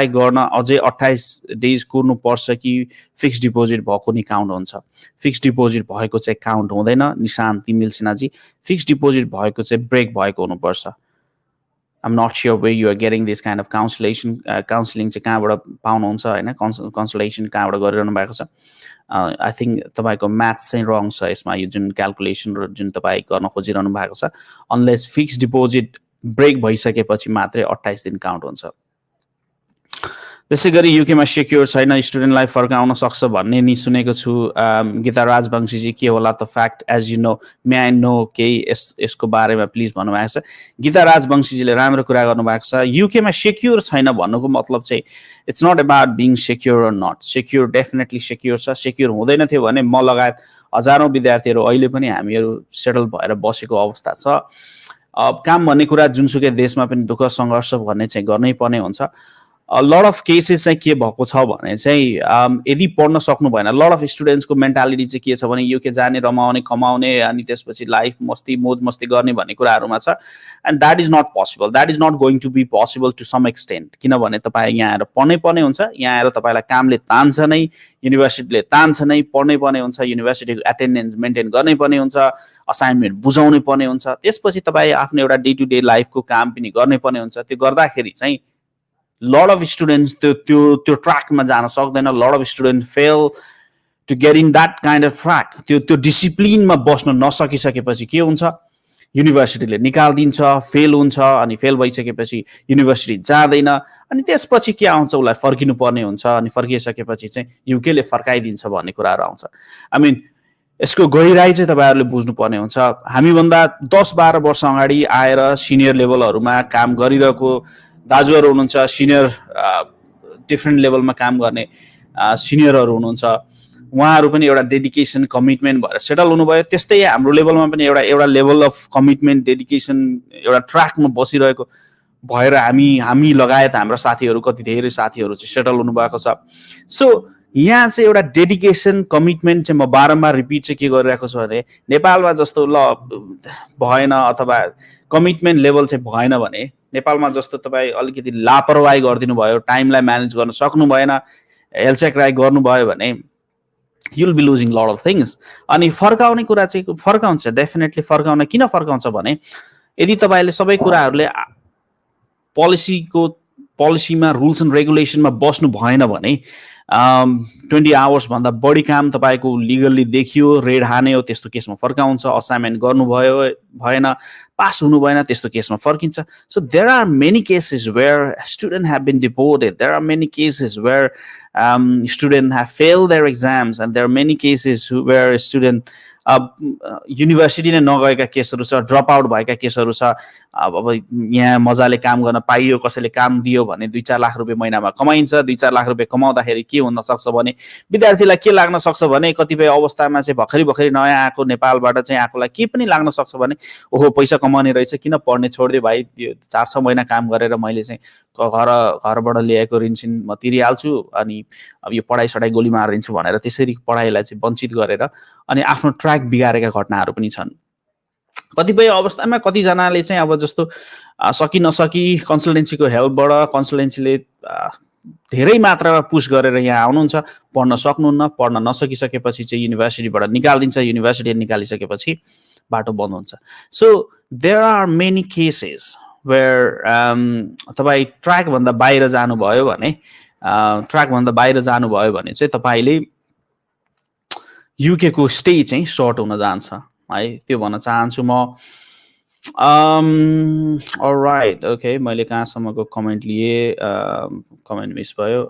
गर्न अझै 28 डेज कुर्नु पर्छ कि फिक्स डिपोजिट भएको नि काउन्ट हुन्छ? फिक्स डिपोजिट भएको चाहिँ काउन्ट हुँदैन निशान्त तिमिल सिन्हाजी। फिक्स डिपोजिट भएको चाहिँ ब्रेक भएको हुनुपर्छ। I'm not sure where you are getting this kind of counseling चाहिँ कहाँबाट पाउनुहुन्छ होइन, कन्सल्टेसन कहाँबाट गरिरहनु भएको छ? आई थिङ्क तपाईँको म्याथ्स चाहिँ रङ छ यसमा। यो जुन क्यालकुलेसन र जुन तपाईँ गर्न खोजिरहनु भएको छ अनलेस फिक्स डिपोजिट ब्रेक भइसकेपछि मात्रै 28 दिन काउन्ट हुन्छ। त्यसै गरी युकेमा सेक्योर छैन स्टुडेन्टलाई फर्काउन सक्छ भन्ने नि सुनेको छु। गीता राजवंशीजी के होला त fact as you know may I know केही यसको बारेमा प्लिज भन्नुभएको छ। गीता राजवंशीजीले राम्रो कुरा गर्नुभएको छ। युकेमा सेक्योर छैन भन्नुको मतलब चाहिँ it's not about being secure or not secure. Definitely secure छ। सेक्योर हुँदैन थियो भने म लगायत हजारौँ विद्यार्थीहरू अहिले पनि हामीहरू सेटल भएर बसेको अवस्था छ। काम भन्ने कुरा जुनसुकै देशमा पनि दुःख सङ्घर्ष भन्ने चाहिँ गर्नै पर्ने हुन्छ। लट अफ केसेस चाहिँ के भएको छ भने चाहिँ यदि पढ्न सक्नु भएन, लट अफ स्टुडेन्ट्सको मेन्टालिटी चाहिँ के छ भने युके जाने रमाउने कमाउने अनि त्यसपछि लाइफ मस्ती मोज मस्ती गर्ने भन्ने कुराहरूमा छ। And that is not possible, that is not going to be possible to some extent. किनभने तपाईँ यहाँ आएर पढ्नै पर्ने हुन्छ, यहाँ आएर तपाईँलाई कामले तान्छ नै, युनिभर्सिटीले तान्छ नै, पढ्नै पर्ने हुन्छ, युनिभर्सिटीको एटेन्डेन्स मेन्टेन गर्नै पर्ने हुन्छ, असाइनमेन्ट बुझाउनै पर्ने हुन्छ, त्यसपछि तपाईँ आफ्नो एउटा डे टु डे लाइफको काम पनि गर्नै पर्ने हुन्छ। त्यो गर्दाखेरि चाहिँ लट अफ स्टुडेन्ट्स त्यो ट्र्याकमा जान सक्दैन। Lot of student fail to get in that kind of track. त्यो डिसिप्लिनमा बस्न नसकिसकेपछि के हुन्छ, युनिभर्सिटीले निकालिदिन्छ, फेल हुन्छ अनि फेल भइसकेपछि युनिभर्सिटी जाँदैन अनि त्यसपछि के आउँछ, उसलाई फर्किनु पर्ने हुन्छ अनि फर्किसकेपछि चाहिँ युकेले फर्काइदिन्छ भन्ने कुराहरू आउँछ। आई मिन यसको गहिराई चाहिँ तपाईँहरूले बुझ्नुपर्ने हुन्छ। हामीभन्दा 10-12 वर्ष अगाडि आएर सिनियर लेभलहरूमा काम गरिरहेको दाजुहरू हुनुहुन्छ, सिनियर डिफ्रेन्ट लेभलमा काम गर्ने सिनियरहरू हुनुहुन्छ, उहाँहरू पनि एउटा डेडिकेसन कमिटमेन्ट भएर सेटल हुनुभयो। त्यस्तै हाम्रो लेभलमा पनि एउटा लेभल अफ कमिटमेन्ट डेडिकेसन एउटा ट्र्याकमा बसिरहेको भएर हामी लगायत हाम्रा साथीहरू कति धेरै साथीहरू चाहिँ सेटल हुनुभएको छ। सो यहाँ चाहिँ एउटा डेडिकेसन कमिटमेन्ट चाहिँ म बारम्बार रिपिट चाहिँ के गरिरहेको छु भने नेपालमा जस्तो ल भएन अथवा कमिटमेन्ट लेभल चाहिँ भएन भने नेपालमा जस्तो तपाईँ अलिकति लापरवाही गरिदिनु भयो, टाइमलाई म्यानेज गर्न सक्नु भएन, हेलचेक्राइ गर्नुभयो भने you'll be losing lot of things. अनि फर्काउने कुरा चाहिँ फर्काउँछ, डेफिनेटली फर्काउन किन फर्काउँछ भने यदि तपाईँले सबै कुराहरूले पोलिसीमा रुल्स एन्ड रेगुलेसनमा बस्नु भएन भने 20 आवर्स भन्दा बढी काम तपाईँको लिगल्ली देखियो, रेड हान्यो, त्यस्तो केसमा फर्काउँछ। असाइनमेन्ट गर्नुभयो भएन, पास हुनु भएन, त्यस्तो केसमा फर्किन्छ। So there are many cases where student have been deported, there are many cases where student have failed their exams and there are many cases where a student university नै नगएका केसहरू छ, ड्रप आउट भएका केसहरू छ। अब यहाँ मजाले काम गर्न पाइयो, कसैले काम दियो भने 2-4 लाख रुपियाँ महिनामा कमाइन्छ। 2-4 लाख रुपियाँ कमाउँदाखेरि के हुन सक्छ भने विद्यार्थीलाई के लाग्न सक्छ भने कतिपय अवस्थामा चाहिँ भर्खरै नयाँ आएको नेपालबाट चाहिँ आएकोलाई के पनि लाग्न सक्छ भने ओहो पैसा कमाउने रहेछ, किन पढ्ने छोडिदियो भाइ, 4-6 महिना काम गरेर मैले चाहिँ घरबाट ल्याएको ऋण म तिरिहाल्छु, अनि अब यो पढाइ सढाइ गोली मारिदिन्छु भनेर त्यसरी पढाइलाई चाहिँ वञ्चित गरेर अनि आफ्नो ट्र्याक बिगारेका घटनाहरू पनि छन्। कतिपय अवस्थामा कतिजनाले चाहिँ अब जस्तो सकि नसकी कन्सल्टेन्सीको हेल्पबाट कन्सल्टेन्सीले धेरै मात्रामा पुस गरेर यहाँ आउनुहुन्छ, पढ्न सक्नुहुन्न, पढ्न नसकिसकेपछि चाहिँ युनिभर्सिटीबाट निकालिदिन्छ, युनिभर्सिटी निकालिसकेपछि बाटो बन्द हुन्छ। So there are many cases where तपाईँ ट्र्याकभन्दा बाहिर जानुभयो भने चाहिँ तपाईँले युके को स्टे चाहिँ सर्ट हुन जान्छ है, त्यो भन्न चाहन्छु म। अलराइट, ओके, मैले कहाँसम्मको कमेन्ट लिए, कमेन्ट मिस भयो।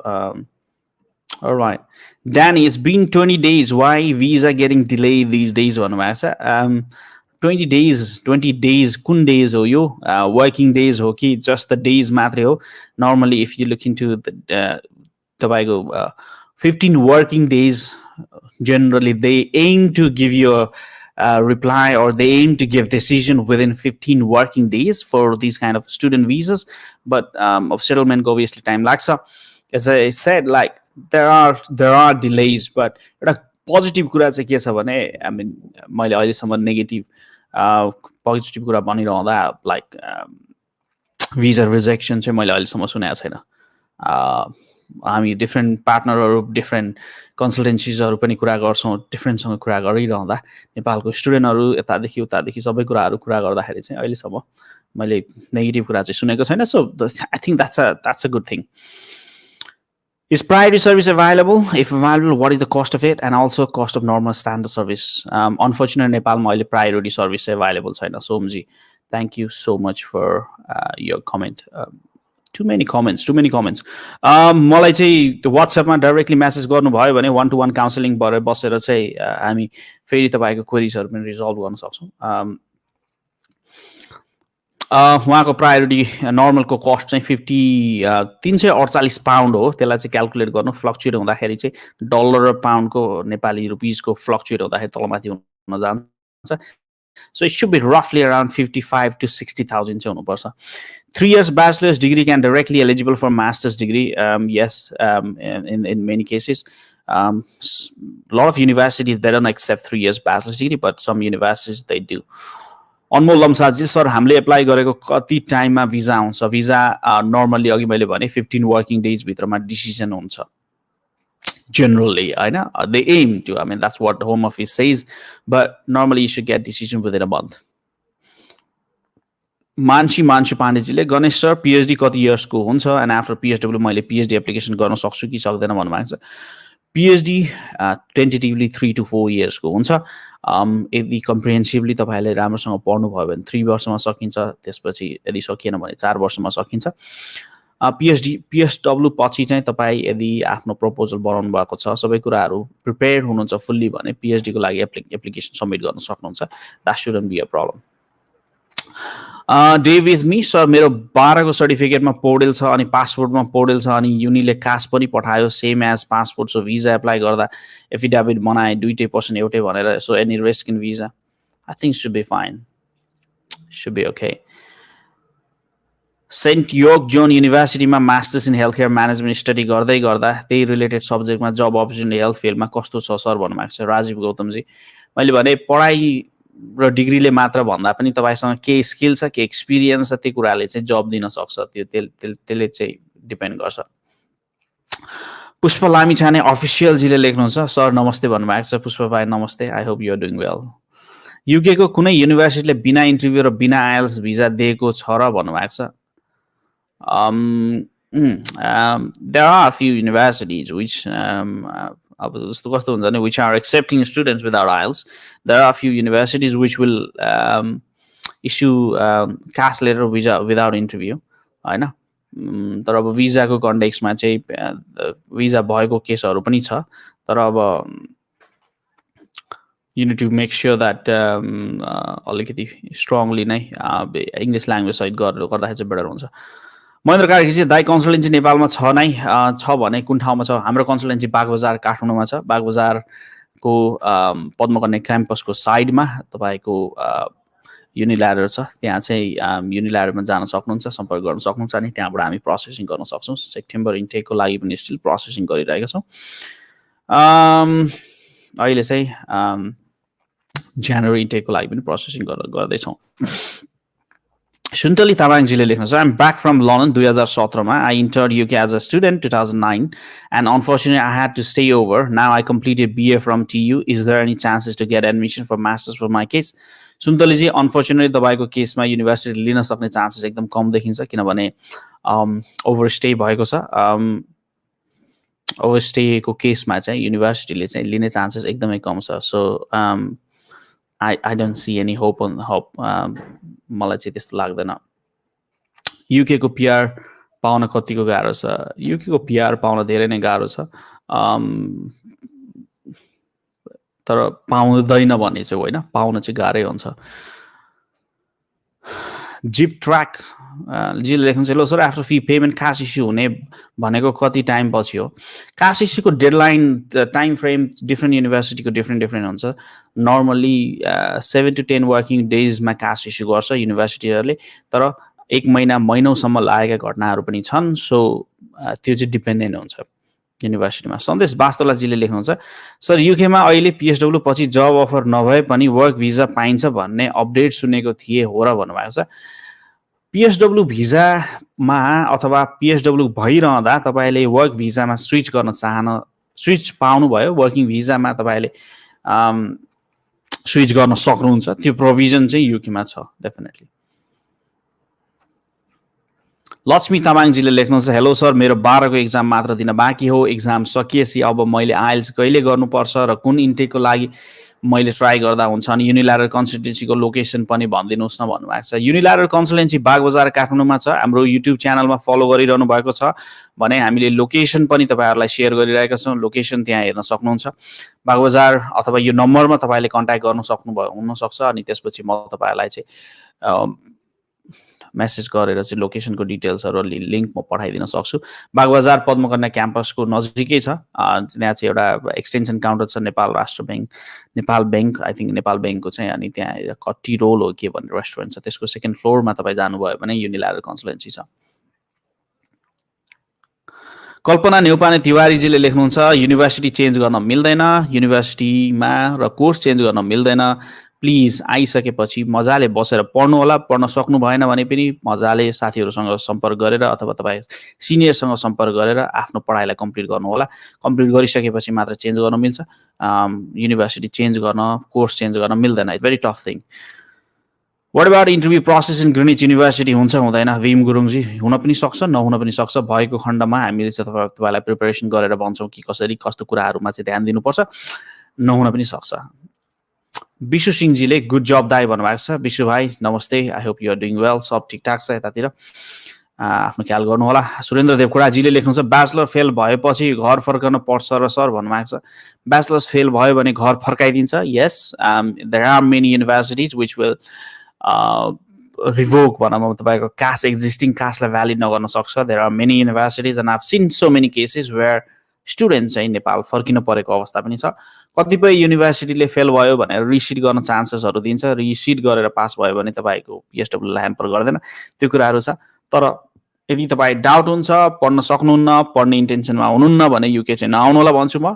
All right, Danny, it's been 20 days. Why visa getting delayed these days? भन्नुभएको छ। 20 days कुन days हो यो? Working days हो कि just the days मात्रै हो? Normally if you look into the तपाईँको 15 working days, generally they aim to give you a reply, or they aim to give decision within 15 working days for these kind of student visas, but of settlement go obviously time लाग्छ. As I said, like there are delays, but एउटा पोजिटिभ कुरा चाहिँ के छ भने, I mean मैले अहिलेसम्म नेगेटिभ पोजिटिभ कुरा भनिरहँदा लाइक भिजा रिजेक्सन चाहिँ मैले अहिलेसम्म सुनेको छैन। हामी डिफ्रेन्ट पार्टनरहरू, डिफ्रेन्ट कन्सल्टेन्सिजहरू पनि कुरा गर्छौँ, डिफ्रेन्टसँग कुरा गरिरहँदा नेपालको स्टुडेन्टहरू यतादेखि सबै कुराहरू कुरा गर्दाखेरि चाहिँ अहिलेसम्म मैले नेगेटिभ कुरा चाहिँ सुनेको छैन। So I think that's a good thing. Is priority service available? If available, what is the cost of it, and also cost of normal standard service? Unfortunately, Nepal अहिले priority service available छैन। Somji, thank you so much for your comment. Too many comments. मलाई चाहिँ त्यो WhatsAppमा डाइरेक्टली मेसेज गर्नुभयो भने 1-to-1 काउन्सिलिङ भएर बसेर चाहिँ हामी फेरि तपाईँको क्वेरिजहरू पनि रिजल्भ गर्न सक्छौँ। उहाँको प्रायोरिटी नर्मलको कस्ट चाहिँ 348 पाउन्ड हो। त्यसलाई चाहिँ क्यालकुलेट गर्नु, फ्लक्चुएट हुँदाखेरि चाहिँ डलर र पाउन्डको नेपाली रुपिजको फ्लक्चुएट हुँदाखेरि तलमाथि हुन जान्छ। So it should be roughly around 55 to 60,000 चाहिँ हुनुपर्छ। 3 years bachelor's degree can directly eligible for master's degree. Yes, in many cases. A lot of universities, they don't accept 3 years bachelor's degree, but some universities they do. Anmol लम्साजी सर, हामीले एप्लाई गरेको कति टाइममा भिजा आउँछ? भिजा नर्मल्ली अघि मैले भने 15 वर्किङ डेज भित्रमा डिसिजन हुन्छ generally, होइन? They aim to, I mean that's what Home Office says, but normally you should get decision within a month. मान्छु पाण्डेजीले, गणेश सर पिएचडी कति इयर्सको हुन्छ, एन्ड आफ्टर पिएचडब्ल्यू मैले पिएचडी एप्लिकेसन गर्न सक्छु कि सक्दैन भन्नुभएको छ। पिएचडी टेन्टेटिभली 3 to 4 इयर्सको हुन्छ। यदि कम्प्रिहेन्सिभली तपाईँले राम्रोसँग पढ्नुभयो भने 3 वर्षमा सकिन्छ, त्यसपछि यदि सकिएन भने 4 वर्षमा सकिन्छ। पिएचडब्ल्यू पछि चाहिँ तपाईँ यदि आफ्नो प्रपोजल बनाउनु भएको छ, सबै कुराहरू प्रिपेयर हुनुहुन्छ फुल्ली भने पिएचडीको लागि एप्लिकेसन सबमिट गर्न सक्नुहुन्छ। That shouldn't be a problem. Day with me sir, मेरो 12 को सर्टिफिकेटमा पोर्टल छ अनि पासपोर्टमा पोर्टल छ अनि युनिले कास्ट पनि पठायो same as passport. So visa apply गर्दा एफिडेभिट बनाए दुईटै पर्सन एउटै भनेर। So any risk in visa? I think should be fine, should be okay. Saint York John युनिभर्सिटीमा masters in health care management study गर्दै गर्दा त्यही रिलेटेड सब्जेक्टमा जब अपर्च्युनिटी हेल्थ फिल्डमा कस्तो छ सर भन्नुभएको छ राजीव गौतमजी। मैले भने पढाइ र डिग्रीले मात्र भन्दा पनि तपाईँसँग के स्किल छ, के एक्सपिरियन्स छ, त्यो कुराले चाहिँ जब दिन सक्छ। त्यसले चाहिँ डिपेन्ड गर्छ। पुष्प लामिछाने अफिसियलजीले लेख्नुहुन्छ, सर नमस्ते भन्नुभएको छ। पुष्प भाइ नमस्ते, I hope you are doing well. UK को कुनै युनिभर्सिटीले बिना इन्टरभ्यू र बिना आइएल्स भिजा दिएको छ र भन्नुभएको छ। There are a few universities which which are accepting students without IELTS. There are a few universities which will issue caste letter visa without interview, होइन? तर अब भिजाको कन्टेक्स्टमा चाहिँ भिजा भएको केसहरू पनि छ। तर अब you need to make sure that अलिकति स्ट्रङली नै इङ्ग्लिस ल्याङ्ग्वेज सहित गर्दाखेरि चाहिँ बेटर हुन्छ। महेन्द्र कार्की चाहिँ दाइ कन्सल्टेन्सी नेपालमा छ नै छ भने कुन ठाउँमा छ? हाम्रो कन्सल्टेन्सी बागबजार काठमाडौँमा छ। बागबजारको पद्मकन्या क्याम्पसको साइडमा तपाईँको युनिल्याडर छ, त्यहाँ चाहिँ युनिल्याडरमा जान सक्नुहुन्छ, सम्पर्क गर्न सक्नुहुन्छ अनि त्यहाँबाट हामी प्रोसेसिङ गर्न सक्छौँ। सेप्टेम्बर इन्टेकको लागि पनि स्टिल प्रोसेसिङ गरिरहेका छौँ। अहिले चाहिँ जनवरी इन्टेकको लागि पनि प्रोसेसिङ गर्दैछौँ। सुन्तली तामाङजीले लेख्नुहुन्छ, I'm back from London 2017 I entered UK as a student 2009 and unfortunately I had to stay over. Now I completed BA from TU। Is there any chances to get admission for masters for my case? सुन्तलीजी, अनफर्चुनेटली तपाईँको केसमा युनिभर्सिटी लिन सक्ने चान्सेस एकदम कम देखिन्छ, किनभने ओभरस्टे भएको छ। ओभरस्टेको केसमा चाहिँ युनिभर्सिटीले चाहिँ लिने चान्सेस एकदमै कम छ। So I don't see any hope मलाई चाहिँ त्यस्तो लाग्दैन। युके को PR पाउन कतिको गाह्रो छ? युके को PR पाउन धेरै नै गाह्रो छ, तर पाउँदैन भन्ने चाहिँ होइन, पाउन चाहिँ गाह्रै हुन्छ। जिप ट्र्याक जी लेख्नुहुन्छ, hello sir, after fee payment CAS issue हुने भनेको कति टाइम पछि हो? क्यास इस्युको डेडलाइन टाइम फ्रेम डिफ्रेन्ट युनिभर्सिटीको डिफ्रेन्ट हुन्छ। नर्मली 7 to 10 वर्किङ डेजमा क्यास इस्यु गर्छ युनिभर्सिटीहरूले, तर 1 महिनौसम्म लागेका घटनाहरू पनि छन्। सो त्यो चाहिँ डिपेन्डेन्ट हुन्छ युनिभर्सिटीमा। सन्देश वास्तवलाजीले लेख्नुहुन्छ, सर युकेमा अहिले PSW पछि जब अफर नभए पनि वर्क भिजा पाइन्छ भन्ने अपडेट सुनेको थिएँ, हो र भन्नुभएको छ। PSW भिजामा अथवा PSW भइरहँदा तपाईँले वर्क भिजामा स्विच पाउनुभयो, वर्किङ भिजामा तपाईँले स्विच गर्न सक्नुहुन्छ, त्यो प्रोभिजन चाहिँ युकेमा छ डेफिनेटली। लक्ष्मी तामाङजीले लेख्नुहुन्छ, हेलो सर, मेरो 12 को एक्जाम मात्र दिन बाँकी हो। एक्जाम सकिएपछि अब मैले आइएल्स कहिले गर्नुपर्छ र कुन इन्टेकको लागि मैले ट्राई गर्दा हुन्छ? अनि युनिल्याडर कन्सल्टेन्सीको लोकेसन पनि भनिदिनुहोस् न भन्नुभएको छ। युनिल्याडर कन्सल्टेन्सी बागबजार काठमाडौँमा छ। हाम्रो युट्युब च्यानलमा फलो गरिरहनु भएको छ भने हामीले लोकेसन पनि तपाईँहरूलाई सेयर गरिरहेका छौँ। लोकेसन त्यहाँ हेर्न सक्नुहुन्छ। बागबजार अथवा यो नम्बरमा तपाईँले कन्ट्याक्ट गर्न हुनसक्छ अनि त्यसपछि म तपाईँहरूलाई चाहिँ मेसेज गरेर चाहिँ लोकेसनको डिटेल्सहरू लिङ्क म पठाइदिन सक्छु। बागबजार पद्मकन्या क्याम्पसको नजिकै छ। त्यहाँ चाहिँ एउटा एक्सटेन्सन काउन्टर छ, Nepal bank I think Nepal ब्याङ्कको चाहिँ, अनि त्यहाँ कट्टी रोल हो के भन्ने रेस्टुरेन्ट छ, त्यसको 2nd फ्लोरमा तपाईँ जानुभयो भने युनिल्याडर कन्सल्टेन्सी छ। कल्पना नेउपाने तिवारीजीले लेख्नुहुन्छ, युनिभर्सिटी चेन्ज गर्न मिल्दैन, युनिभर्सिटीमा र कोर्स चेन्ज गर्न मिल्दैन। प्लिज आइसकेपछि मजाले बसेर पढ्नु होला। पढ्न सक्नु भएन भने पनि मजाले साथीहरूसँग सम्पर्क गरेर अथवा तपाईँ सिनियरसँग सम्पर्क गरेर आफ्नो पढाइलाई कम्प्लिट गर्नु होला। कम्प्लिट गरिसकेपछि मात्र चेन्ज गर्न मिल्छ। युनिभर्सिटी चेन्ज गर्न, कोर्स चेन्ज गर्न मिल्दैन। It's very tough thing. What about interview process in Greenwich university? हुन्छ हुँदैन? भीम गुरुङजी, हुन पनि सक्छ, नहुन पनि सक्छ। भएको खण्डमा हामीले चाहिँ तपाईँलाई प्रिपरेसन गरेर भन्छौँ कि कसरी कस्तो कुराहरूमा चाहिँ ध्यान दिनुपर्छ, नहुन पनि सक्छ। विशु सिंहजीले गुड जब दाई भन्नुभएको छ। विशु भाइ नमस्ते, I hope you are doing well. सब ठिकठाक छ यतातिर, आफ्नो ख्याल गर्नुहोला। सुरेन्द्र देवकोडाजीले लेख्नुहुन्छ, ब्याचलर फेल भएपछि घर फर्कन पर्छ र सर भन्नुभएको छ। ब्याचलर्स फेल भयो भने घर फर्काइदिन्छ। Yes, there are many universities which will revoke भनौँ तपाईँको कास्ट, एक्जिस्टिङ कास्टलाई भ्यालिड नगर्न सक्छ। There are many universities and I have seen so many cases where student चाहिँ नेपाल फर्किन परेको अवस्था पनि छ। कतिपय युनिभर्सिटीले फेल भयो भनेर रिसिट गर्न चान्सेसहरू दिन्छ। रिसिट गरेर पास भयो भने तपाईँको PSW ह्याम्पर गर्दैन। त्यो कुराहरू छ। तर यदि तपाईँ डाउट हुन्छ, पढ्न सक्नुहुन्न, पढ्ने इन्टेन्सनमा हुनुहुन्न भने युके चाहिँ नआउनु होला भन्छु म।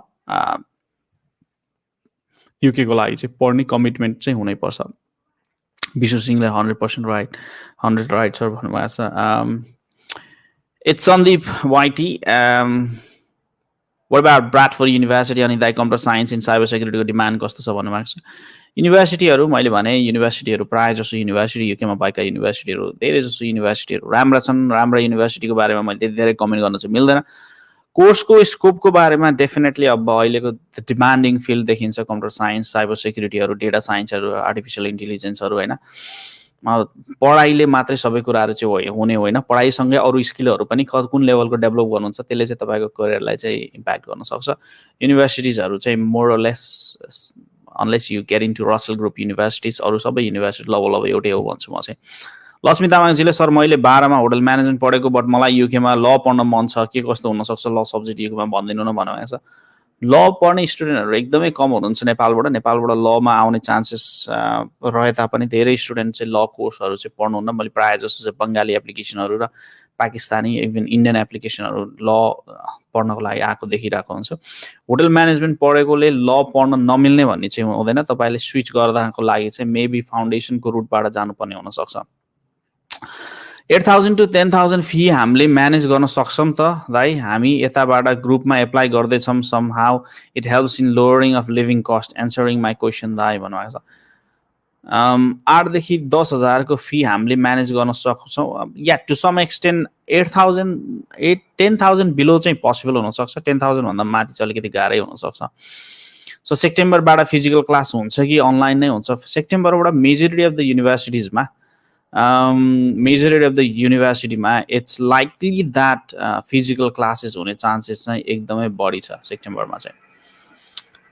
युके को लागि चाहिँ पढ्ने कमिटमेन्ट चाहिँ हुनैपर्छ। विशु सिंहले 100% राइट, 100 राइट सर भन्नुभएको छ। It's Sandeep YT, what about Bradford University अनि दाइ कम्प्युटर साइन्स इन साइबर सेक्युरिटीको डिमान्ड कस्तो छ भन्नुभएको छ। युनिभर्सिटीहरू मैले भने युनिभर्सिटीहरू प्रायः जसो युनिभर्सिटी युकेमा भएका युनिभर्सिटीहरू धेरै जसो युनिभर्सिटीहरू राम्रा छन्। राम्रा युनिभर्सिटीको बारेमा मैले त्यति धेरै कमेन्ट गर्न चाहिँ मिल्दैन। कोर्सको स्कोपको बारेमा डेफिनेटली अब अहिलेको डिमान्डिङ फिल्ड देखिन्छ कम्प्युटर साइन्स, साइबर सेक्युरिटीहरू, डेटा साइन्सहरू, आर्टिफिसियल इन्टेलिजेन्सहरू होइन। पढाइले मात्रै सबै कुराहरू चाहिँ हुने होइन। पढाइसँगै अरू स्किलहरू पनि कुन लेभलको डेभलप गर्नुहुन्छ त्यसले चाहिँ तपाईँको करियरलाई चाहिँ इम्प्याक्ट गर्न सक्छ। युनिभर्सिटिजहरू चाहिँ more less unless you get into Russell group universities अरू सबै युनिभर्सिटी लगभग एउटै हो भन्छु म चाहिँ। लक्ष्मी तामाङजीले सर मैले 12मा होटल म्यानेजमेन्ट पढेको बट मलाई युकेमा ल पढ्न मन छ के कस्तो हुनसक्छ ल सब्जेक्ट युकेमा भनिदिनु न भन्नुभएको छ। ल पढ्ने स्टुडेन्टहरू एकदमै कम हुनुहुन्छ नेपालबाट लमा आउने चान्सेस रहे तापनि धेरै स्टुडेन्ट चाहिँ ल कोर्सहरू चाहिँ पढ्नुहुन्न। मैले प्रायः जस्तो चाहिँ बङ्गाली एप्लिकेसनहरू र पाकिस्तानी इभन इन्डियन एप्लिकेसनहरू ल पढ्नको लागि आएको देखिरहेको हुन्छ। होटल म्यानेजमेन्ट पढेकोले ल पढ्न नमिल्ने भन्ने चाहिँ हुँदैन। तपाईँले स्विच गर्दाको लागि चाहिँ मेबी फाउन्डेसनको रुटबाट जानुपर्ने हुनसक्छ। 8,000 to 10,000 फी हामीले म्यानेज गर्न सक्छौँ त दाइ। हामी यताबाट ग्रुपमा एप्लाई गर्दैछौँ somehow it helps in lowering of living cost answering my question दाइ भन्नुभएको छ। 8 देखि 10,000 को फी हामीले म्यानेज गर्न सक्छौँ या टु सम एक्सटेन्ट। 10,000 बिलो चाहिँ पोसिबल हुनसक्छ। 10,000 भन्दा माथि चाहिँ अलिकति गाह्रै हुनसक्छ। सो सेप्टेम्बरबाट फिजिकल क्लास हुन्छ कि अनलाइन नै हुन्छ? सेप्टेम्बरबाट मेजोरिटी अफ द युनिभर्सिटिजमा it's likely that physical classes हुने चान्सेस चाहिँ एकदमै बढी छ सेप्टेम्बरमा चाहिँ।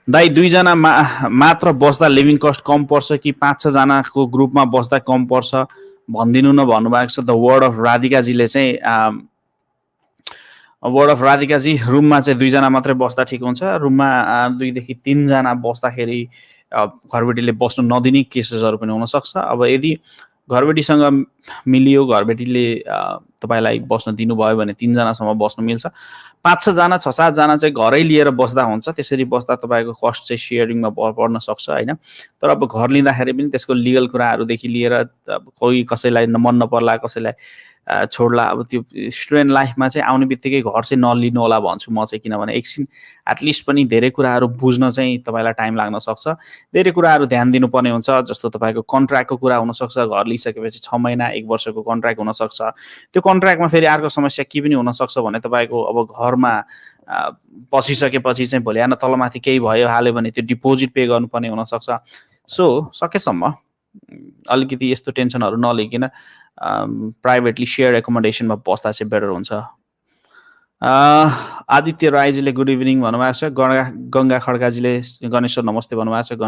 दाइ 2 जना मात्र बस्दा लिभिङ कस्ट कम पर्छ कि 5-6 जनाको ग्रुपमा बस्दा कम पर्छ भनिदिनु न भन्नुभएको छ। द वर्ड अफ राधिकाजीले चाहिँ वर्ड अफ राधिकाजी रुममा चाहिँ 2 जना मात्रै बस्दा ठिक हुन्छ। रुममा 2 देखि 3 जना बस्दाखेरि घरबेटीले बस्नु नदिने केसेसहरू पनि हुनसक्छ। अब यदि घरबेटीसँग मिलियो, घरबेटीले तपाईँलाई बस्न दिनुभयो भने 3 जनासम्म बस्नु मिल्छ। 5-6 जना 6-7 जना चाहिँ घरै लिएर बस्दा हुन्छ। त्यसरी बस्दा तपाईँको कस्ट चाहिँ सेयरिङमा पर्न सक्छ होइन। तर अब घर लिँदाखेरि पनि त्यसको लिगल कुराहरूदेखि लिएर कोही कसैलाई मन नपर्ला, कसैलाई छोड्ला, अब त्यो स्टुडेन्ट लाइफमा चाहिँ आउने बित्तिकै घर चाहिँ नलिनु होला भन्छु म चाहिँ। किनभने एकछिन एटलिस्ट पनि धेरै कुराहरू बुझ्न चाहिँ तपाईँलाई टाइम लाग्न सक्छ। धेरै कुराहरू ध्यान दिनुपर्ने हुन्छ। जस्तो तपाईँको कन्ट्र्याक्टको कुरा हुनसक्छ। घर लिइसकेपछि 6 महिना 1 वर्षको कन्ट्र्याक्ट हुनसक्छ। त्यो कन्ट्र्याक्टमा फेरि अर्को समस्या के पनि हुनसक्छ भने तपाईँको अब घरमा पसिसकेपछि चाहिँ भोलि आएर तलमाथि केही भयो हाल्यो भने त्यो डिपोजिट पे गर्नुपर्ने हुनसक्छ। सो सकेसम्म अलिकति यस्तो टेन्सनहरू नलिकन प्राइभेटली सेयर एकोमोडेसनमा बस्दा चाहिँ बेटर हुन्छ। आदित्य राईजीले गुड इभिनिङ भन्नुभएको छ। गङ्गा खड्काजीले गणेश्वर नमस्ते भन्नुभएको छ।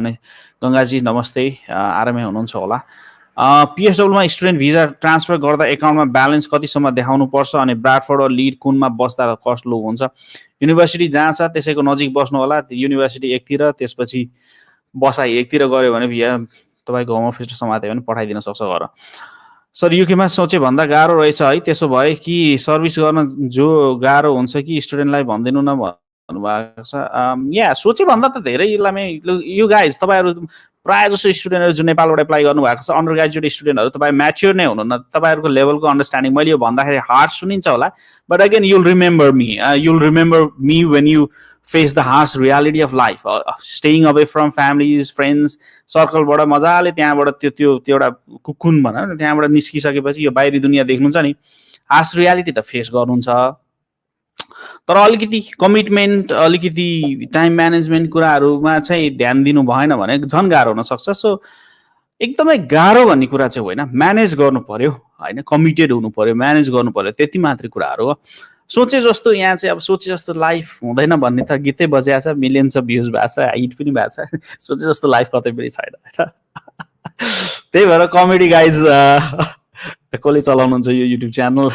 गङ्गाजी नमस्ते, आरामै हुनुहुन्छ होला। पिएसडब्ल्यूमा स्टुडेन्ट भिजा ट्रान्सफर गर्दा एकाउन्टमा ब्यालेन्स कतिसम्म देखाउनु पर्छ अनि ब्राडफोर्ड र लिड कुनमा बस्दा कस्ट लो हुन्छ? युनिभर्सिटी जहाँ छ त्यसैको नजिक बस्नु होला। युनिभर्सिटी एकतिर त्यसपछि बसाइ एकतिर गऱ्यो भने भिया तपाईँको होम अफिस समात्यो भने पठाइदिन सक्छ घर। सर युकेमा सोचे भन्दा गाह्रो रहेछ है, त्यसो भए कि सर्भिस गर्न जो गाह्रो हुन्छ कि स्टुडेन्टलाई भनिदिनु न भन्नुभएको छ। या सोचे भन्दा त धेरै यु गाइज तपाईँहरू प्रायः जसो स्टुडेन्टहरू जुन नेपालबाट एप्लाई गर्नुभएको छ अन्डर ग्रेजुएट स्टुडेन्टहरू तपाईँ म्याच्योर नै हुनुहुन्न। तपाईँहरूको लेभलको अन्डरस्ट्यान्डिङ मैले यो भन्दाखेरि हार्ड सुनिन्छ होला but again you'll remember me when you face the harsh reality of life, staying away from families friends सर्कलबाट मजाले त्यहाँबाट त्यो एउटा कुकुन भनौँ न त्यहाँबाट निस्किसकेपछि यो बाहिरी दुनियाँ देख्नुहुन्छ नि, हार्स रियालिटी त फेस गर्नुहुन्छ। तर अलिकति कमिटमेन्ट अलिकति टाइम म्यानेजमेन्ट कुराहरूमा चाहिँ ध्यान दिनु भएन भने झन् गाह्रो हुनसक्छ। सो एकदमै गाह्रो भन्ने कुरा चाहिँ होइन, म्यानेज गर्नु पर्यो होइन, कमिटेड हुनु पर्यो, म्यानेज गर्नु पर्यो, त्यति मात्रै कुराहरू हो। सोचे जस्तो यहाँ चाहिँ अब सोचे जस्तो लाइफ हुँदैन भन्ने त गीतै बजिएको छ, मिलियन्स अफ भ्युज भएको छ, हिट पनि भएको छ। सोचे जस्तो लाइफ कतै पनि छैन होइन। त्यही भएर कमेडी गाइज कसले चलाउनुहुन्छ यो युट्युब च्यानल,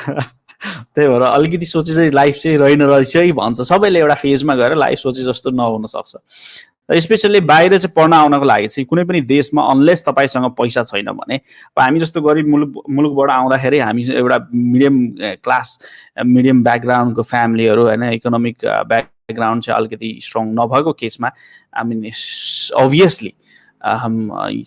त्यही भएर अलिकति सोचे चाहिँ लाइफ चाहिँ रहेन रहेछ भन्छ। सबैले एउटा फेजमा गएर लाइफ सोचे जस्तो नहुन सक्छ। स्पेसल्ली बाहिर चाहिँ पढ्न आउनको लागि चाहिँ कुनै पनि देशमा अनलेस तपाईँसँग पैसा छैन भने, अब हामी जस्तो गरिब मुलुकबाट आउँदाखेरि हामी एउटा मिडियम ब्याकग्राउन्डको फ्यामिलीहरू होइन, इकोनोमिक ब्याकग्राउन्ड चाहिँ अलिकति स्ट्रङ नभएको केसमा I mean obviously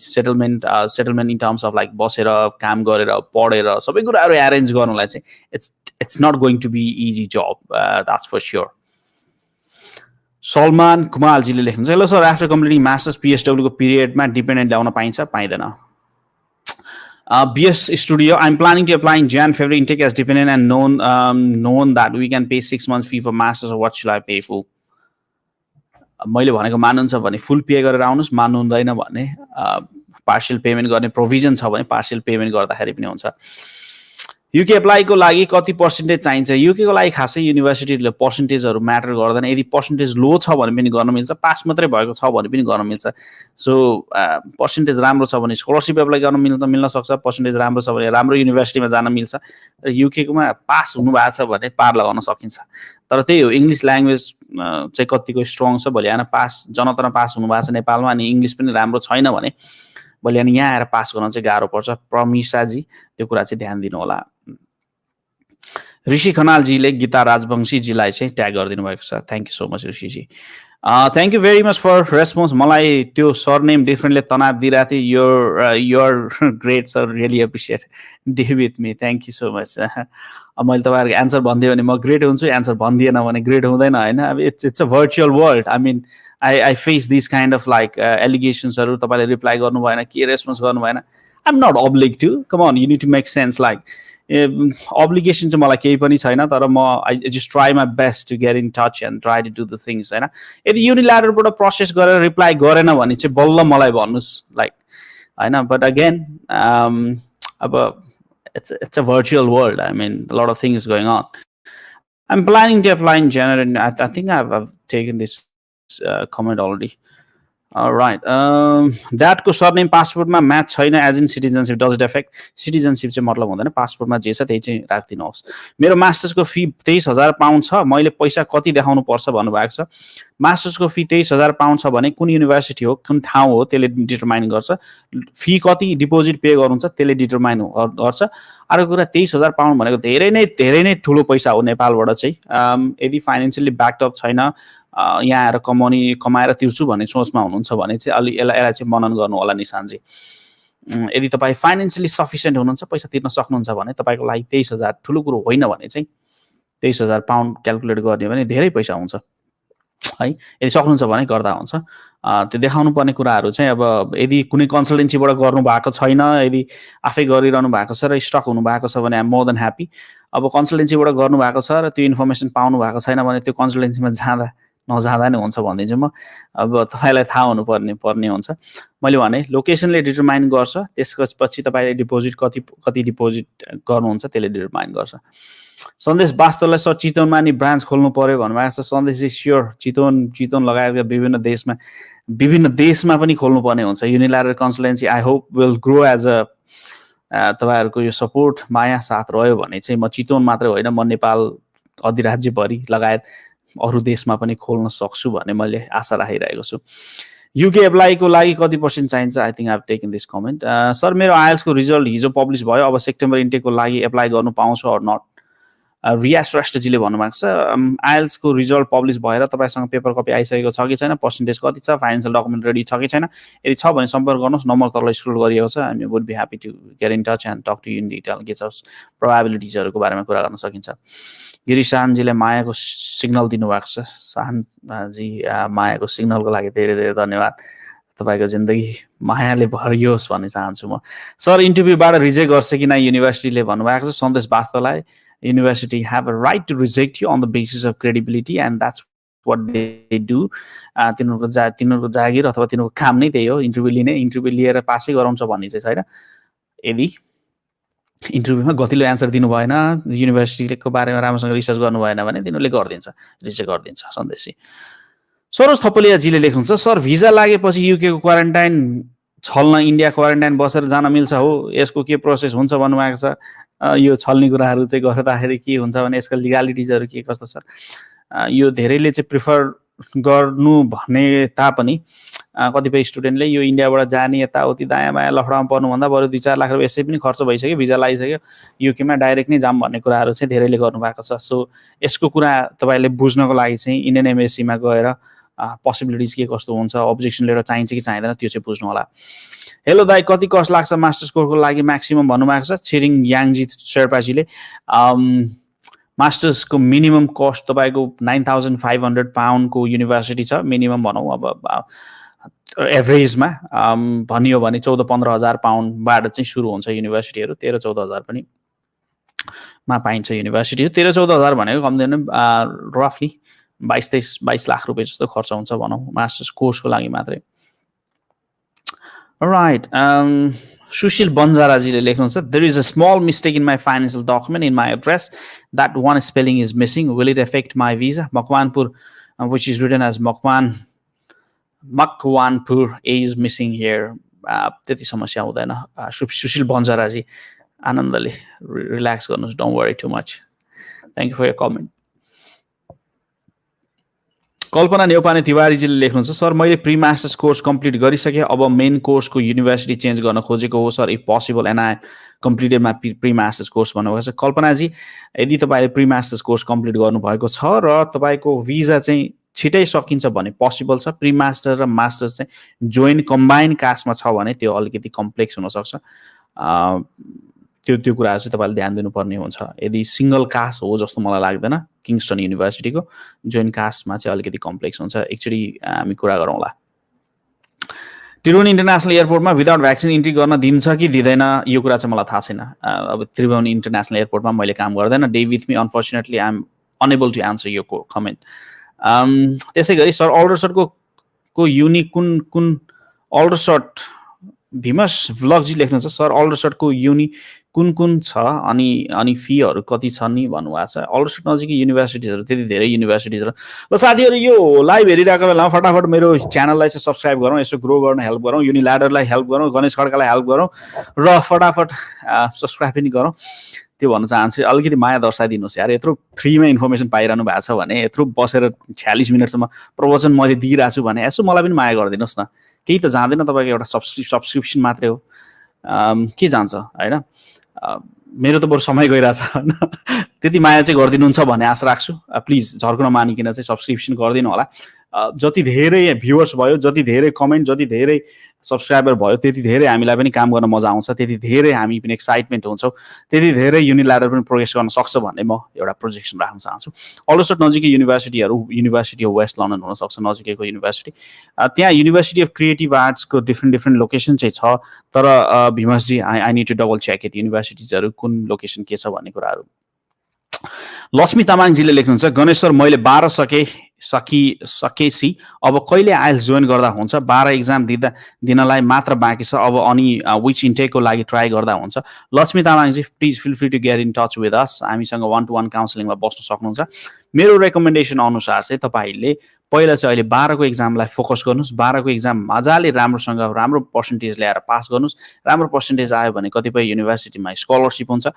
settlement in terms of like बसेर काम गरेर पढेर सबै कुराहरू एरेन्ज गर्नलाई चाहिँ it's not going to be easy job, that's for sure. Salman कुमारजीले लेख्नुहुन्छ, hello sir, after completing masters पिएसडब्ल्यूको पिरियडमा डिपेन्डेन्ट ल्याउन पाइन्छ पाइँदैन? BS Studio, I'm planning to apply in Jan, February intake as dependent and known that we can pay 6 months fee for masters, or what should I pay full? मैले भनेको मान्नुहुन्छ भने फुल पे गरेर आउनुहोस्, मान्नु हुँदैन भने पार्शियल पेमेन्ट गर्ने प्रोभिजन छ भने पार्शियल पेमेन्ट गर्दाखेरि पनि हुन्छ। युके एप्लाईको लागि कति पर्सेन्टेज चाहिन्छ? युकेको लागि खासै युनिभर्सिटीले पर्सेन्टेजहरू म्याटर गर्दैन। यदि पर्सेन्टेज लो छ भने पनि गर्न मिल्छ, पास मात्रै भएको छ भने पनि गर्न मिल्छ। सो पर्सेन्टेज राम्रो छ भने स्कलरसिप एप्लाई गर्न मिल्न सक्छ, पर्सेन्टेज राम्रो छ भने राम्रो युनिभर्सिटीमा जान मिल्छ। र युकेकोमा पास हुनुभएको छ भने पार लगाउन सकिन्छ। तर त्यही हो, इङ्ग्लिस ल्याङ्ग्वेज चाहिँ कतिको स्ट्रङ छ, भोलि आएर पास जनतन पास हुनुभएको छ नेपालमा अनि इङ्ग्लिस पनि राम्रो छैन भने भोलि अनि यहाँ आएर पास गर्न चाहिँ गाह्रो पर्छ। प्रमिसाजी त्यो कुरा चाहिँ ध्यान दिनु होला। ऋषि खनालजीले गीता राजवंशीजीलाई चाहिँ ट्याग गरिदिनु भएको छ। Thank you so much Rishiji. Thank you very much for response. मलाई त्यो सरनेम डिफ्रेन्टले तनाव दिइरहेको थियो। Your great sir, really appreciate day with me. Thank you so much. मैले तपाईँहरूको एन्सर भनिदियो भने म ग्रेट हुन्छु, एन्सर भनिदिएन भने ग्रेट हुँदैन होइन। अब it's a virtual world. I mean I face these kind of like allegations-हरु तपाईले रिप्लाई गर्नु भएन, के रेस्पोन्स गर्नु भएन। I'm not obliged to. Come on, you need to make sense. Like obligation चाहिँ मलाई केही पनि छैन, तर म I just try my best to get in touch and try to do the things हैन। यदि युनिल्याटरलबाट प्रोसेस गरेर रिप्लाई गरेन भने चाहिँ बल्ल मलाई भन्नुस् लाइक हैन। But again अब it's a virtual world. I mean a lot of things going on. I'm planning to apply in January, and I think I've taken this comment already. All right. That को सरनेम पासपोर्टमा म्याच छैन as in citizenship does it affect? Citizenship चाहिँ मतलब हुँदैन, पासपोर्टमा जे छ त्यही चाहिँ राखिदिनुहोस्। मेरो मास्टर्सको फी 23,000 पाउन्ड छ, मैले पैसा कति देखाउनु पर्छ भन्नुभएको छ। मास्टर्सको फी 23,000 पाउन्ड छ भने कुन युनिभर्सिटी हो, कुन ठाउँ हो त्यसले डिटरमाइन गर्छ। फी कति डिपोजिट पे गर्नुहुन्छ त्यसले डिटरमाइन गर्छ। अर्को कुरा 23,000 पाउन्ड भनेको धेरै नै ठुलो पैसा हो नेपालबाट चाहिँ। यदि फाइनेन्सियली ब्याकअप छैन, यहाँ आएर कमाएर तिर्छु भन्ने सोचमा हुनुहुन्छ भने चाहिँ अलि यसलाई चाहिँ मनन गर्नु होला निशानजी। यदि तपाईँ फाइनेन्सियली सफिसियन्ट हुनुहुन्छ, पैसा तिर्न सक्नुहुन्छ भने तपाईँको लागि 23,000 ठुलो कुरो होइन भने चाहिँ 23,000 पाउन्ड क्यालकुलेट गर्ने भने धेरै पैसा हुन्छ है। यदि सक्नुहुन्छ भने गर्दा हुन्छ। त्यो देखाउनु पर्ने कुराहरू चाहिँ अब यदि कुनै कन्सल्टेन्सीबाट गर्नु भएको छैन, यदि आफै गरिरहनु भएको छ र स्टक हुनु भएको छ भने I am more than happy. अब कन्सल्टेन्सीबाट गर्नु भएको छ र त्यो इन्फर्मेसन पाउनु भएको छैन भने त्यो कन्सल्टेन्सीमा नजाँदा नै हुन्छ भनिदिन्छु म। अब तपाईँलाई थाहा हुनुपर्ने हुन्छ। मैले भने लोकेसनले डिटरमाइन गर्छ, त्यसपछि तपाईँले डिपोजिट कति डिपोजिट गर्नुहुन्छ त्यसले डिटरमाइन गर्छ। सन्देश वास्तवलाई सर चितवनमा नि ब्रान्च खोल्नु पर्यो भन्नुभएको छ। सन्देश स्योर, चितवन लगायतका विभिन्न देशमा पनि खोल्नु पर्ने हुन्छ unilateral consultancy. I hope will grow as a तपाईँहरूको यो सपोर्ट माया साथ रह्यो भने चाहिँ म चितवन मात्रै होइन, म नेपाल अधिराज्यभरि लगायत अरू देशमा पनि खोल्न सक्छु भन्ने मैले आशा राखिरहेको छु। युके एप्लाईको लागि कति पर्सेन्ट चाहिन्छ? I think I have taken this comment. Sir मेरो आइएल्सको रिजल्ट हिजो पब्लिस भयो, अब सेप्टेम्बर इन्टेकको लागि एप्लाई गर्नु पाउँछु अर नट? रिया श्रेष्ठजीले भन्नुभएको छ आइएल्सको रिजल्ट पब्लिस भएर तपाईँसँग पेपर कपी आइसकेको छ कि छैन, पर्सेन्टेज कति छ, फाइनेन्सियल डकुमेन्ट रेडी छ कि छैन, यदि छ भने सम्पर्क गर्नुहोस्। नम्बर तल स्क्रोल गरिएको छ। हामी would be happy to get in touch and talk to you in detail, के छ प्रोबेबिलिटिजहरूको बारेमा कुरा गर्न सकिन्छ। गिरीश शाहजीले मायाको सिग्नल दिनुभएको छ। शाहजी मायाको सिग्नलको लागि धेरै धेरै धन्यवाद। तपाईँको जिन्दगी मायाले भरियोस् भन्ने चाहन्छु म। सर इन्टरभ्यूबाट रिजेक्ट गर्छ कि न युनिभर्सिटीले भन्नुभएको छ। सन्देश वास्तवलाई university have a right to reject you on the basis of credibility and that's what they do. तिनीहरूको जागिर अथवा तिनीहरूको काम नै त्यही हो, इन्टरभ्यू लिने, इन्टरभ्यू लिएर पासै गराउँछ भन्ने चाहिँ छैन। यदि इन्टरभ्यूमा गतिलो एन्सर दिनु भएन, युनिभर्सिटीको बारेमा राम्रोसँग रिसर्च गर्नु भएन भने तिनीहरूले रिजेक्ट गरिदिन्छ। सन्देशी सरोज थपलियाजीले लेख्नुहुन्छ सर भिजा लागेपछि युकेको क्वारेन्टाइन छल्न इन्डिया क्वारेन्टाइन बसेर जान मिल्छ हो, यसको के प्रोसेस हुन्छ भन्नुभएको छ। यो छल्ने कुराहरू चाहिँ गर्दाखेरि के हुन्छ भने यसको लिगालिटिजहरू के कस्तो छ, यो धेरैले चाहिँ प्रिफर गर्नु भने तापनि कतिपय स्टुडेन्टले यो इन्डियाबाट जाने यताउति दायाँ बायाँ लफडामा पर्नुभन्दा बरु 2-4 लाख रुपियाँ यसै पनि खर्च भइसक्यो, भिजा लगाइसक्यो, युकेमा डाइरेक्ट नै जाम भन्ने कुराहरू चाहिँ धेरैले गर्नुभएको छ। सो यसको कुरा तपाईँले बुझ्नको लागि चाहिँ इन्डियन एम्बेसीमा गएर पोसिबिलिटिज के कस्तो हुन्छ, अब्जेक्सन लेटर चाहिन्छ कि चाहिँदैन त्यो चाहिँ बुझ्नु होला। हेलो दाइ कति कस्ट लाग्छ मास्टर्स कोर्सको लागि म्याक्सिमम भन्नुभएको छ छिरिङ याङजी शेर्पाजीले। मास्टर्सको मिनिमम कस्ट तपाईँको 9,500 पाउन्डको युनिभर्सिटी छ मिनिमम भनौँ। अब एभरेजमा भनियो भने 14-15 हजार पाउन्डबाट चाहिँ सुरु हुन्छ युनिभर्सिटीहरू, 13-14 हजार पनि मा पाइन्छ युनिभर्सिटीहरू। 13-14 हजार भनेको कम्ती रफली 22 लाख रुपियाँ जस्तो खर्च हुन्छ भनौँ मास्टर्स कोर्सको लागि मात्रै। राइट सुशील बन्जाराजीले लेख्नुहुन्छ there is a small mistake in my financial document in my address that one spelling is missing will it affect my visa Makwanpur which is written as Makwanpur is missing here त्यति समस्या हुँदैन सुशील बन्जाराजी आनन्दले रिल्याक्स गर्नुहोस् don't worry too much thank you for your comment Kalpana Neupane तिवारीजीले लेख्नुहुन्छ सर मैले प्री मास्टर्स कोर्स कम्प्लिट गरिसकेँ अब मेन कोर्सको युनिभर्सिटी चेन्ज गर्न खोजेको हो sir if possible and I completed my pre masters course भन्नुभएको छ कल्पनाजी यदि तपाईँले प्री मास्टर्स कोर्स कम्प्लिट गर्नुभएको छ र तपाईँको भिजा चाहिँ छिटै सकिन्छ भने पोसिबल छ प्री मास्टर र मास्टर्स चाहिँ जोइन कम्बाइन कास्टमा छ भने त्यो अलिकति कम्प्लेक्स हुनसक्छ त्यो कुराहरू चाहिँ तपाईँले ध्यान दिनुपर्ने हुन्छ यदि सिङ्गल कास्ट हो जस्तो मलाई लाग्दैन किङ्स्टन युनिभर्सिटीको जोइन कास्टमा चाहिँ अलिकति कम्प्लेक्स हुन्छ एकचोटि हामी कुरा गरौँला त्रिभुवन इन्टरनेसनल एयरपोर्टमा विदाउट भ्याक्सिन इन्ट्री गर्न दिन्छ कि दिँदैन यो कुरा चाहिँ मलाई थाहा छैन अब त्रिभुवन इन्टरनेसनल एयरपोर्टमा मैले काम गर्दैन day with me unfortunately I am unable to answer यो कमेन्ट त्यसै गरी सर अल्डरसटको युनि कुन अल्डरसट भिमस भ्लगजी लेख्नुहुन्छ सर अल्डरसटको युनि कुन छ अनि फीहरू कति छ नि भन्नुभएको छ अल्डरसट नजिकै युनिभर्सिटिजहरू त्यति धेरै युनिभर्सिटिजहरू ल साथीहरू यो लाइभ हेरिरहेको बेलामा फटाफट मेरो च्यानललाई चाहिँ सब्सक्राइब गरौँ यसो ग्रो गर्न हेल्प गरौँ युनिल्याडरलाई हेल्प गरौँ गणेश खड्कालाई हेल्प गरौँ र फटाफट सब्सक्राइब पनि गरौँ त्यो भन्न चाहन्छु अलिकति माया दर्शाइदिनुहोस् यार यत्रो फ्रीमा इन्फर्मेसन पाइरहनु भएको छ भने यत्रो बसेर 46 मिनटसम्म प्रवचन मैले दिइरहेको छु भने यसो मलाई पनि माया गरिदिनुहोस् न केही त जाँदैन तपाईँको एउटा सब्सक्रिप्सन मात्रै हो के जान्छ होइन मेरो त बरु समय गइरहेछ होइन त्यति माया चाहिँ गरिदिनुहुन्छ भन्ने आशा राख्छु प्लिज झर्को नमानिकन चाहिँ सब्सक्रिप्सन गरिदिनु होला जति धेरै भ्युवर्स भयो जति धेरै कमेन्ट जति धेरै सब्सक्राइबर भयो त्यति धेरै हामीलाई पनि काम गर्न मजा आउँछ त्यति धेरै हामी पनि एक्साइटमेन्ट हुन्छौँ त्यति धेरै युनिल्याडर पनि प्रोग्रेस गर्न सक्छ भन्ने म एउटा प्रोजेक्सन राख्न चाहन्छु अल्डरसट नजिकै युनिभर्सिटीहरू युनिभर्सिटी अफ वेस्ट लन्डन हुनसक्छ नजिकैको युनिभर्सिटी त्यहाँ युनिभर्सिटी अफ क्रिएटिभ आर्ट्सको डिफ्रेन्ट लोकेसन चाहिँ छ तर भीमसजी I need to double check it युनिभर्सिटिजहरू कुन लोकेसन के छ भन्ने कुराहरू लक्ष्मी तामाङजीले लेख्नुहुन्छ गणेश सर मैले 12 सकेपछि अब कहिले आइएल्स जोइन गर्दा हुन्छ 12 एक्जाम दिनलाई मात्र बाँकी छ अब अनि विच इन्टेकको लागि ट्राई गर्दा हुन्छ Lakshmi Tamangji please feel free to get in touch with us हामीसँग 1-to-1 काउन्सिलिङमा बस्न सक्नुहुन्छ मेरो रेकमेन्डेसन अनुसार चाहिँ तपाईँले पहिला चाहिँ अहिले 12को एक्जामलाई फोकस गर्नुहोस् 12को एक्जाम मजाले राम्रोसँग राम्रो पर्सेन्टेज ल्याएर पास गर्नुहोस् राम्रो पर्सेन्टेज आयो भने कतिपय युनिभर्सिटीमा स्कलरसिप हुन्छ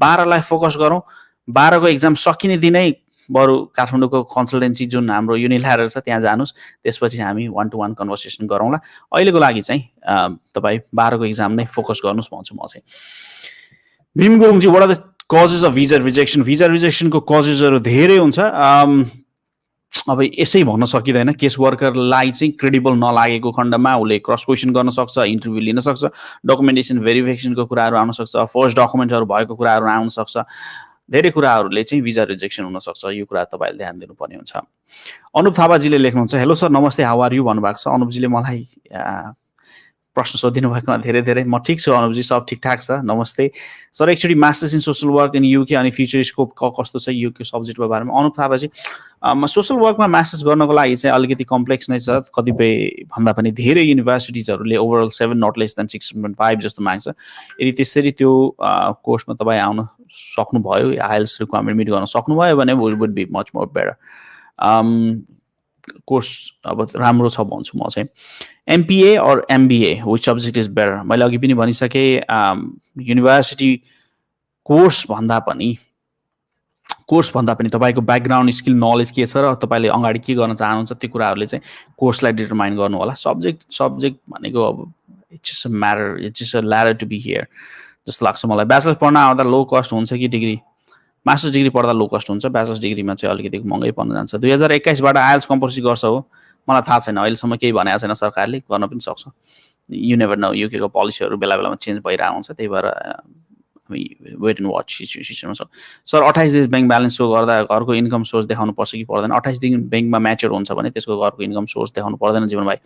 12लाई फोकस गरौँ 12को एक्जाम सकिने दिनै बरु काठमाडौँको कन्सल्टेन्सी जुन हाम्रो युनिल्याडर छ त्यहाँ जानुहोस् त्यसपछि हामी 1-to-1 कन्भर्सेसन गरौँला अहिलेको लागि चाहिँ तपाईँ 12को एक्जाम नै फोकस गर्नुहोस् भन्छु म चाहिँ Bhim Gurungji what are the causes of visa रिजेक्सनको कजेसहरू धेरै हुन्छ अब यसै भन्न सकिँदैन केस वर्करलाई चाहिँ क्रेडिबल नलागेको खण्डमा उसले क्रस क्वेसन गर्न सक्छ इन्टरभ्यू लिन सक्छ डकुमेन्टेसन भेरिफिकेसनको कुराहरू आउन सक्छ फर्स्ट डकुमेन्टहरू भएको कुराहरू आउन सक्छ धेरै कुराहरूले चाहिँ भिजा रिजेक्सन हुनसक्छ यो कुरा तपाईँले ध्यान दिनुपर्ने हुन्छ अनुप थापाजीले लेख्नुहुन्छ हेलो सर नमस्ते हाउ आर यु भन्नुभएको छ अनुपजीले मलाई प्रश्न सोधिनु भएकोमा धेरै धेरै म ठिक छु अनुपजी सब ठिकठाक छ नमस्ते sir actually masters in social work in UK अनि फ्युचर स्कोप कस्तो छ युके सब्जेक्टको बारेमा अनुप थापाजी सोसल वर्कमा मास्टर्स गर्नको लागि चाहिँ अलिकति कम्प्लेक्स नै छ कतिपय भन्दा पनि धेरै युनिभर्सिटिजहरूले ओभरअल 7 नट लेस देन 6.5 जस्तो माग्छ यदि त्यसरी त्यो कोर्समा तपाईँ आउन सक्नुभयो आइएल्स रिक्वायरमेन्ट मिट गर्न सक्नुभयो भने would be much more better course अब राम्रो छ भन्छु म चाहिँ MPA or MBA which subject is better मैले अघि पनि भनिसकेँ युनिभर्सिटी कोर्स भन्दा पनि तपाईँको ब्याकग्राउन्ड स्किल नलेज के छ र तपाईँले अगाडि के गर्न चाहनुहुन्छ त्यो कुराहरूले चाहिँ कोर्सलाई डिटरमाइन गर्नु होला सब्जेक्ट भनेको अब it's just a matter it's just a ladder to be here जस्तो लाग्छ मलाई ब्याचलर्स पढ्न आउँदा लो कस्ट हुन्छ कि डिग्री मास्टर्स डिग्री पढ्दा लो कस्ट हुन्छ ब्याचलर्स डिग्रीमा चाहिँ अलिकति महँगै पर्न जान्छ 2021बाट आइएल्स कम्पल्सरी गर्छ हो मलाई थाहा छैन अहिलेसम्म केही भनेको छैन सरकारले गर्न पनि सक्छ यु नेभर नो युकेको पोलिसीहरू बेला बेलामा चेन्ज भइरहेको हुन्छ त्यही भएर हामी वेट एन्ड वाच सिचुएसनमा छ सर 28 दिन ब्याङ्क ब्यालेन्स सो गर्दा घरको इन्कम सोर्स देखाउनु पर्छ कि पर्दैन 28 दिन ब्याङ्कमा म्याच्योर हुन्छ भने त्यसको घरको इन्कम सोर्स देखाउनु पर्दैन जीवन भाइ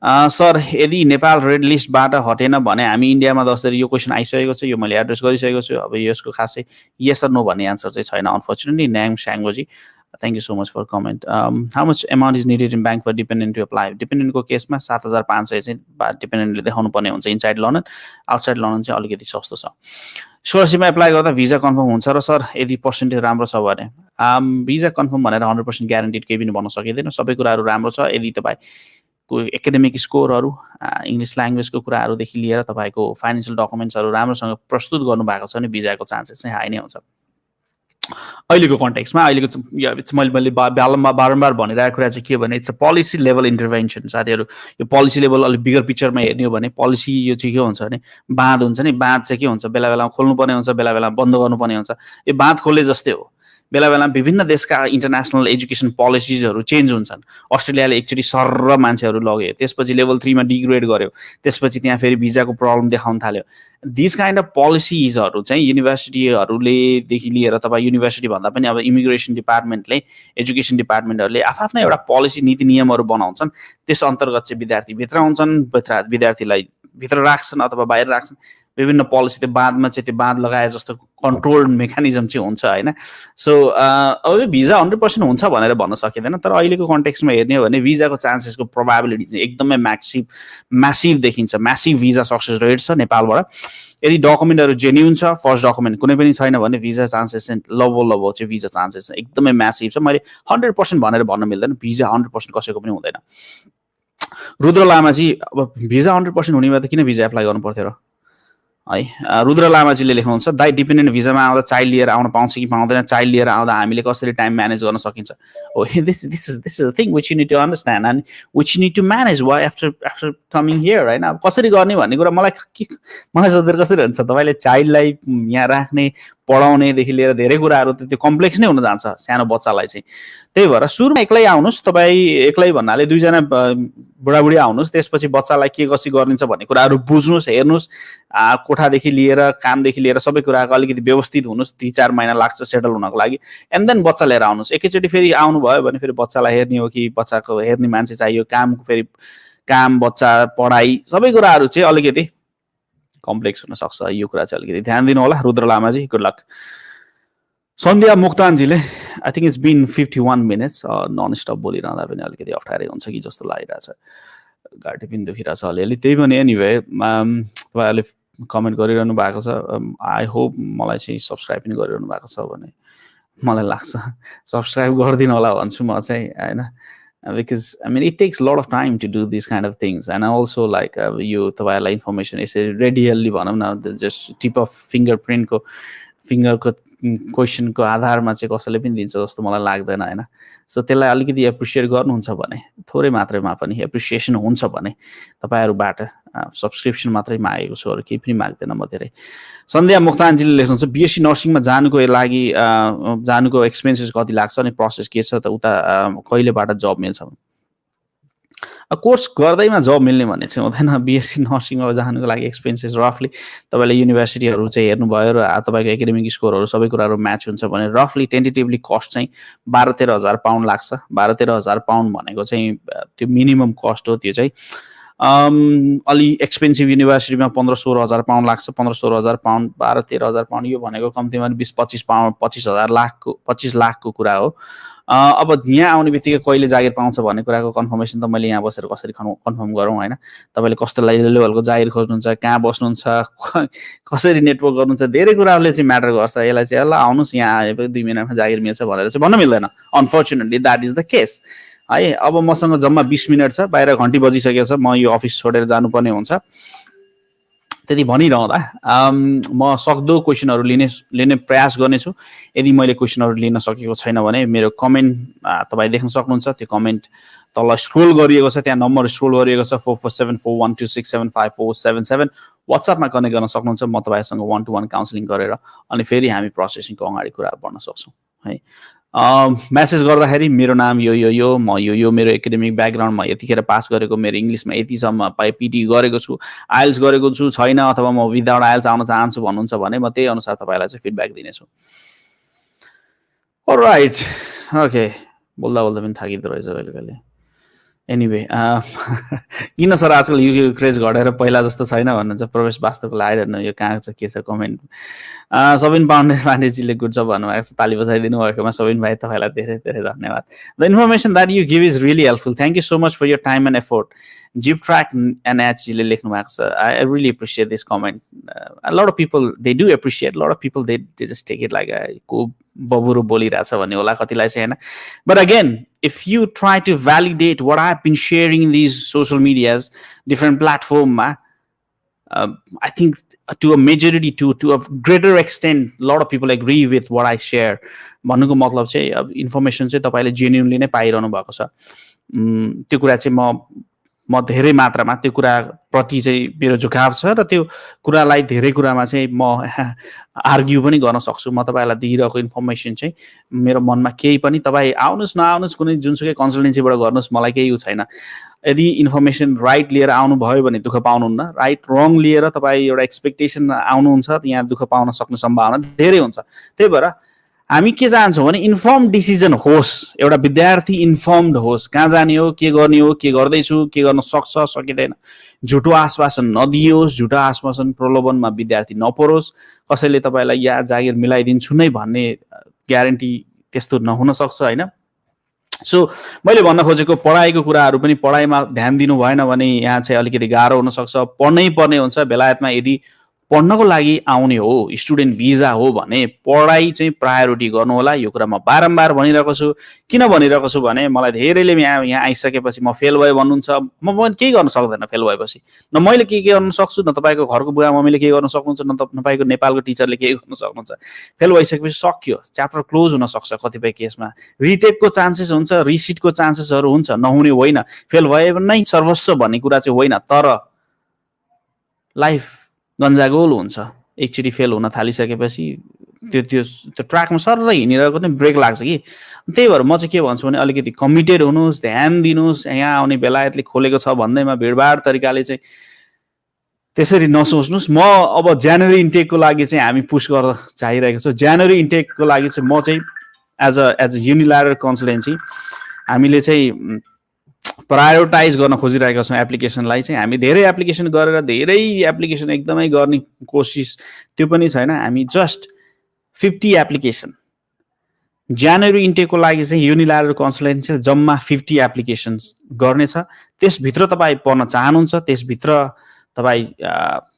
सर यदि नेपाल रेड लिस्टबाट हटेन भने हामी इन्डियामा जसरी यो क्वेसन आइसकेको छ यो मैले एड्रेस गरिसकेको छु अब यसको खासै यस अर नो भन्ने एन्सर चाहिँ छैन unfortunately न्याङ स्याङ्गोजी Thank you so much for comment. How much amount is needed in bank for dependent to apply? Dependent को केसमा 7,500 चाहिँ डिपेन्डेन्टले देखाउनु पर्ने हुन्छ इनसाइड लन्डन, आउटसाइड लन्डन चाहिँ अलिकति सस्तो छ। स्कलरसिपमा एप्लाई गर्दा भिजा कन्फर्म हुन्छ र सर यदि पर्सेन्टेज राम्रो छ भने भिजा कन्फर्म भनेर 100% ग्यारेन्टिड केही पनि भन्न सकिँदैन। सबै कुराहरू राम्रो छ यदि तपाईँको एकाडेमिक स्कोरहरू, इङ्ग्लिस ल्याङ्ग्वेजको कुराहरूदेखि लिएर तपाईँको फाइनेन्सियल डकुमेन्ट्सहरू राम्रोसँग प्रस्तुत गर्नुभएको छ भने भिजाको चान्सेस चाहिँ हाई नै हुन्छ। अहिलेको कन्टेक्स्टमा मैले बारम्बार भनिरहेको कुरा चाहिँ के हो भने it's a policy level intervention. साथीहरू यो पोलिसी लेभल अलिक बिगर पिक्चरमा हेर्ने हो भने पोलिसी यो चाहिँ के हुन्छ भने बाँध हुन्छ नि, बाँध चाहिँ के हुन्छ बेला बेलामा खोल्नुपर्ने हुन्छ, बेला बेला बन्द गर्नुपर्ने हुन्छ। यो बाँध खोले जस्तै हो, बेला बेला विभिन्न देशका इन्टरनेसनल एजुकेसन पोलिसिजहरू चेन्ज हुन्छन्। अस्ट्रेलियाले एकचोटि सर्र मान्छेहरू लग्यो, त्यसपछि लेभल 3 मा डिग्रेड गर्यो, त्यसपछि त्यहाँ फेरि भिजाको प्रब्लम देखाउन थाल्यो। दिस काइन्ड अफ पोलिसिजहरू चाहिँ युनिभर्सिटीहरूलेदेखि लिएर तपाईँ युनिभर्सिटी भन्दा पनि अब इमिग्रेसन डिपार्टमेन्टले, एजुकेसन डिपार्टमेन्टहरूले आफ्नै एउटा पोलिसी नीति नियमहरू बनाउँछन्। त्यस अन्तर्गत चाहिँ विद्यार्थी भित्र हुन्छन्, विद्यार्थीलाई भित्र राख्छन् अथवा बाहिर राख्छन्। विभिन्न पोलिसी त्यो बाँधमा चाहिँ त्यो बाँध लगाए जस्तो कन्ट्रोल्ड मेकानिजम चाहिँ हुन्छ होइन। सो अब भिजा 100% हुन्छ भनेर भन्न सकिँदैन, तर अहिलेको कन्टेक्स्टमा हेर्ने हो भने भिजाको चान्सेसको प्रोबाबिलिटी चाहिँ एकदमै म्यासिभ देखिन्छ। म्यासिभ भिजा सक्सेस रेट छ नेपालबाट। यदि डकुमेन्टहरू जेन्युन छ, फर्स्ट डकुमेन्ट कुनै पनि छैन भने भिजा चान्सेस चाहिँ लबो चाहिँ भिजा चान्सेस चाहिँ एकदमै म्यासिभ छ। मैले 100% भनेर भन्न मिल्दैन, भिजा 100% कसैको पनि हुँदैन। रुद्र लामाजी, अब भिजा 100% हुने भए त किन भिजा एप्लाई गर्नु पर्थ्यो र है? रुद्र लामाजीले लेख्नुहुन्छ दाइ डिपेन्डेन्ट भिजामा आउँदा चाइल्ड लिएर आउन पाउँछ कि पाउँदैन, चाइल्ड लिएर आउँदा हामीले कसरी टाइम म्यानेज गर्न सकिन्छ? हो, this is the thing which you need to understand and which you need to manage why after coming here होइन। अब कसरी गर्ने भन्ने कुरा मलाई सोधेर कसरी हुन्छ? तपाईँले चाइल्डलाई यहाँ राख्ने, पढाउनेदेखि लिएर धेरै कुराहरू त्यो कम्प्लेक्स नै हुन जान्छ सानो बच्चालाई चाहिँ। त्यही भएर सुरुमा एक्लै आउनुहोस्, तपाईँ एक्लै भन्नाले 2 जना बुढाबुढी आउनुहोस्, त्यसपछि बच्चालाई के कसरी गरिन्छ भन्ने कुराहरू बुझ्नुहोस्, हेर्नुहोस्। कोठादेखि लिएर कामदेखि लिएर सबै कुराको अलिकति व्यवस्थित हुनुहोस्। 3-4 महिना लाग्छ सेटल हुनको लागि, एन्ड देन बच्चा लिएर आउनुहोस्। एकैचोटि फेरि आउनुभयो भने फेरि बच्चालाई हेर्ने हो कि बच्चाको हेर्ने मान्छे चाहियो, फेरि काम, बच्चा, पढाइ सबै कुराहरू चाहिँ अलिकति कम्प्लेक्स हुन सक्छ। यो कुरा चाहिँ अलिकति ध्यान दिनु होला। Rudra Lamaji good luck. सन्ध्या मुक्तानजीले I think it's been 51 minutes non stop बोलिरहँदा पनि अलिकति अप्ठ्यारै हुन्छ कि जस्तो लागिरहेछ, घाँटी पनि दुखिरहेछ अलिअलि। त्यही पनि एनिवे तपाईँहरूले कमेन्ट गरिरहनु भएको छ। आई होप मलाई चाहिँ सब्सक्राइब पनि गरिरहनु भएको छ भने मलाई लाग्छ सब्सक्राइब गरिदिनु होला भन्छु म चाहिँ होइन। because I mean it takes a lot of time to do these kind of things, and also like यो तपाईँहरूलाई इन्फर्मेसन यसरी रेडियल्ली भनौँ न, जस्ट टिप अफ फिङ्गरको क्वेसनको आधारमा चाहिँ कसैले पनि दिन्छ जस्तो मलाई लाग्दैन होइन। सो त्यसलाई अलिकति एप्रिसिएट गर्नुहुन्छ भने, थोरै मात्रमा पनि एप्रिसिएसन हुन्छ भने तपाईँहरूबाट सब्सक्रिप्सन मात्रै मागेको छु, अरू केही पनि माग्दैन म धेरै। सन्ध्या मुक्तानजीले लेख्नुहुन्छ बिएससी नर्सिङमा जानुको एक्सपेन्सेस कति लाग्छ अनि प्रोसेस के छ त, उता कहिलेबाट जब मिल्छ? कोर्स गर्दैमा जब मिल्ने भन्ने चाहिँ हुँदैन। बिएससी नर्सिङमा जानुको लागि एक्सपेन्सेस रफली तपाईँले युनिभर्सिटीहरू चाहिँ हेर्नुभयो र तपाईँको एकाडेमिक स्कोरहरू सबै कुराहरू म्याच हुन्छ भने रफली टेन्टेटिभली कस्ट चाहिँ 12-13 हजार पाउन्ड लाग्छ। 12-13 हजार पाउन्ड भनेको चाहिँ त्यो मिनिमम कस्ट हो। त्यो चाहिँ अलि एक्सपेन्सिभ युनिभर्सिटीमा 15-16 हजार पाउन्ड लाग्छ। 15-16 हजार पाउन्ड, 12-13 हजार पाउन्ड, यो भनेको कम्तीमा 20-25 पाउन्ड, 25 लाखको कुरा हो। अब यहाँ आउने बित्तिकै कहिले जागिर पाउँछ भन्ने कुराको कन्फर्मेसन त मैले यहाँ बसेर कसरी कन्फर्म गरौँ होइन। तपाईँले कस्तो लेभलको जागिर खोज्नुहुन्छ, कहाँ बस्नुहुन्छ, कसरी नेटवर्क गर्नुहुन्छ, धेरै कुराहरूले चाहिँ म्याटर गर्छ। यसलाई चाहिँ ल आउनुहोस् यहाँ आएपछि 2 महिनामा जागिर मिल्छ भनेर चाहिँ भन्न मिल्दैन। Unfortunately that is the case है। अब मसँग जम्मा 20 मिनट छ, बाहिर घन्टी बजिसकेको छ, म यो अफिस छोडेर जानुपर्ने हुन्छ। त्यति भनिरहँदा म सक्दो क्वेसनहरू लिने प्रयास गर्नेछु। यदि मैले क्वेसनहरू लिन सकेको छैन भने मेरो कमेन्ट तपाईँ देख्न सक्नुहुन्छ। त्यो कमेन्ट तल स्क्रोल गरिएको छ, त्यहाँ नम्बर स्क्रोल गरिएको छ 447412675477। वाट्सएपमा कनेक्ट गर्न सक्नुहुन्छ। म तपाईँसँग 1-to-1 काउन्सिलिङ गरेर अनि फेरि हामी प्रोसेसिङको अगाडि कुरा बढ्न सक्छौँ है। मेसेज गर्दाखेरि मेरो नाम यो म यो मेरो एकाडेमिक ब्याकग्राउन्ड, म यतिखेर पास गरेको, मेरो इङ्ग्लिसमा यतिसम्म पिटी गरेको छु, आइएल्स गरेको छु छैन, अथवा म विदाउट आइएल्स आउन चाहन्छु भन्नुहुन्छ भने म त्यही अनुसार तपाईँलाई चाहिँ फिडब्याक दिनेछु। अलराइट, ओके, बोल्दा पनि थाकिँदो रहेछ कहिले कहिले। एनिवे किन सर आजकल युके क्रेज घटेर पहिला जस्तो छैन भन्नुहुन्छ प्रवेश वास्तवको आइरहनु यो कहाँ छ के छ कमेन्ट सबिन पाण्डेजीले गुड जब भन्नुभएको छ ताली बजाइदिनु भएकोमा सबिन भाइ तपाईँलाई धेरै धेरै धन्यवाद the information that you give is really helpful thank you so much for your time and effort zip track एनएचजीले लेख्नु भएको छ I really appreciate this comment lot of people they do appreciate lot of people they just take it like को बबुरो बोलिरहेछ भन्ने होला कतिलाई चाहिँ होइन but again if you try to validate what I've been sharing in these social medias, different platforms, I think to a majority, to a greater extent, a lot of people agree with what I share. भन्नुको मतलब चाहिँ अब इन्फर्मेसन चाहिँ तपाईँले जेन्युनली नै पाइरहनु भएको छ त्यो कुरा चाहिँ म धेरै मात्रामा त्यो कुरा प्रति चाहिँ मेरो झुकाव छ र त्यो कुरालाई धेरै कुरामा चाहिँ म आर्ग्यु पनि गर्न सक्छु म तपाईँलाई दिइरहेको इन्फर्मेसन चाहिँ मेरो मनमा केही पनि तपाईँ आउनुहोस् नआउनुहोस् कुनै जुनसुकै कन्सल्टेन्सीबाट गर्नुहोस् मलाई केही छैन यदि इन्फर्मेसन राइट लिएर आउनुभयो भने दुःख पाउनुहुन्न राइट रङ लिएर तपाईँ एउटा एक्सपेक्टेसन आउनुहुन्छ यहाँ दुःख पाउन सक्ने सम्भावना धेरै हुन्छ त्यही भएर हामी के चाहन्छौँ भने इन्फर्म डिसिजन होस् एउटा विद्यार्थी इन्फर्मड होस् कहाँ जाने हो के गर्ने हो के गर्दैछु के गर्न सक्छ सकिँदैन झुटो आश्वासन नदियोस् झुटो आश्वासन प्रलोभनमा विद्यार्थी नपरोस् कसैले तपाईँलाई या जागिर मिलाइदिन्छु नै भन्ने ग्यारेन्टी त्यस्तो नहुन सक्छ होइन सो मैले भन्न खोजेको पढाइको कुराहरू पनि पढाइमा ध्यान दिनु भएन भने यहाँ चाहिँ अलिकति गाह्रो हुनसक्छ पढ्नै पर्ने हुन्छ बेलायतमा यदि पढ्नको लागि आउने हो स्टुडेन्ट भिजा हो भने पढाइ चाहिँ प्रायोरिटी गर्नु होला यो कुरा म बारम्बार भनिरहेको छु किन भनिरहेको छु भने मलाई धेरैले यहाँ आइसकेपछि म फेल भयो भन्नुहुन्छ म केही गर्न सक्दैन फेल भएपछि न मैले के गर्न सक्छु न तपाईँको घरको बुवा मम्मीले के गर्न सक्नुहुन्छ न तपाईँको नेपालको टिचरले के गर्न सक्नुहुन्छ फेल भइसकेपछि सक्यो च्याप्टर क्लोज हुन सक्छ कतिपय केसमा रिटेकको चान्सेस हुन्छ रिसिटको चान्सेसहरू हुन्छ नहुने होइन फेल भए नै सर्वस्व भन्ने कुरा चाहिँ होइन तर लाइफ गन्जागोल हुन्छ एकचोटि फेल हुन थालिसकेपछि त्यो ट्र्याकमा सरर हिँडिरहेको नै ब्रेक लाग्छ कि त्यही भएर म चाहिँ के भन्छु भने अलिकति कमिटेड हुनुहोस् ध्यान दिनुहोस् यहाँ आउने बेलायतले खोलेको छ भन्दैमा भिडभाड तरिकाले चाहिँ त्यसरी नसोच्नुहोस् म अब जनवरी इन्टेकको लागि चाहिँ हामी पुश गर्न चाहिरहेको छौँ जनवरी इन्टेकको लागि चाहिँ म चाहिँ एज अ युनिल्याटरल कन्सल्टेन्सी हामीले चाहिँ प्रायोरिटाइज गर्न खोजिरहेका छौँ एप्लिकेसनलाई चाहिँ हामी धेरै एप्लिकेसन गरेर धेरै एप्लिकेसन एकदमै गर्ने कोसिस त्यो पनि छैन हामी जस्ट 50 एप्लिकेसन जनवरी इन्टेकको लागि चाहिँ युनिल्याटरल कन्सल्टेन्सीले जम्मा 50 एप्लिकेसन्स गर्नेछ त्यसभित्र तपाईँ पढ्न चाहनुहुन्छ त्यसभित्र तपाईँ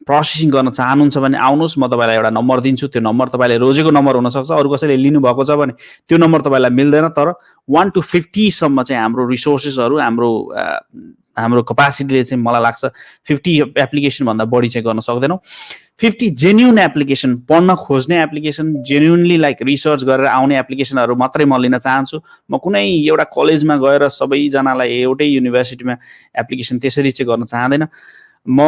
प्रोसेसिङ गर्न चाहनुहुन्छ भने आउनुहोस् म तपाईँलाई एउटा नम्बर दिन्छु त्यो नम्बर तपाईँले रोजेको नम्बर हुनसक्छ अरू कसैले लिनुभएको छ भने त्यो नम्बर तपाईँलाई मिल्दैन तर 1 to 50 सम्म चाहिँ हाम्रो रिसोर्सेसहरू हाम्रो कपेसिटीले चाहिँ मलाई लाग्छ 50 एप्लिकेसनभन्दा बढी चाहिँ गर्न सक्दैनौँ 50 जेन्युन एप्लिकेसन पढ्न खोज्ने एप्लिकेसन जेन्युनली लाइक रिसर्च गरेर आउने एप्लिकेसनहरू मात्रै म लिन चाहन्छु म कुनै एउटा कलेजमा गएर सबैजनालाई एउटै युनिभर्सिटीमा एप्लिकेसन त्यसरी चाहिँ गर्न चाहँदैन म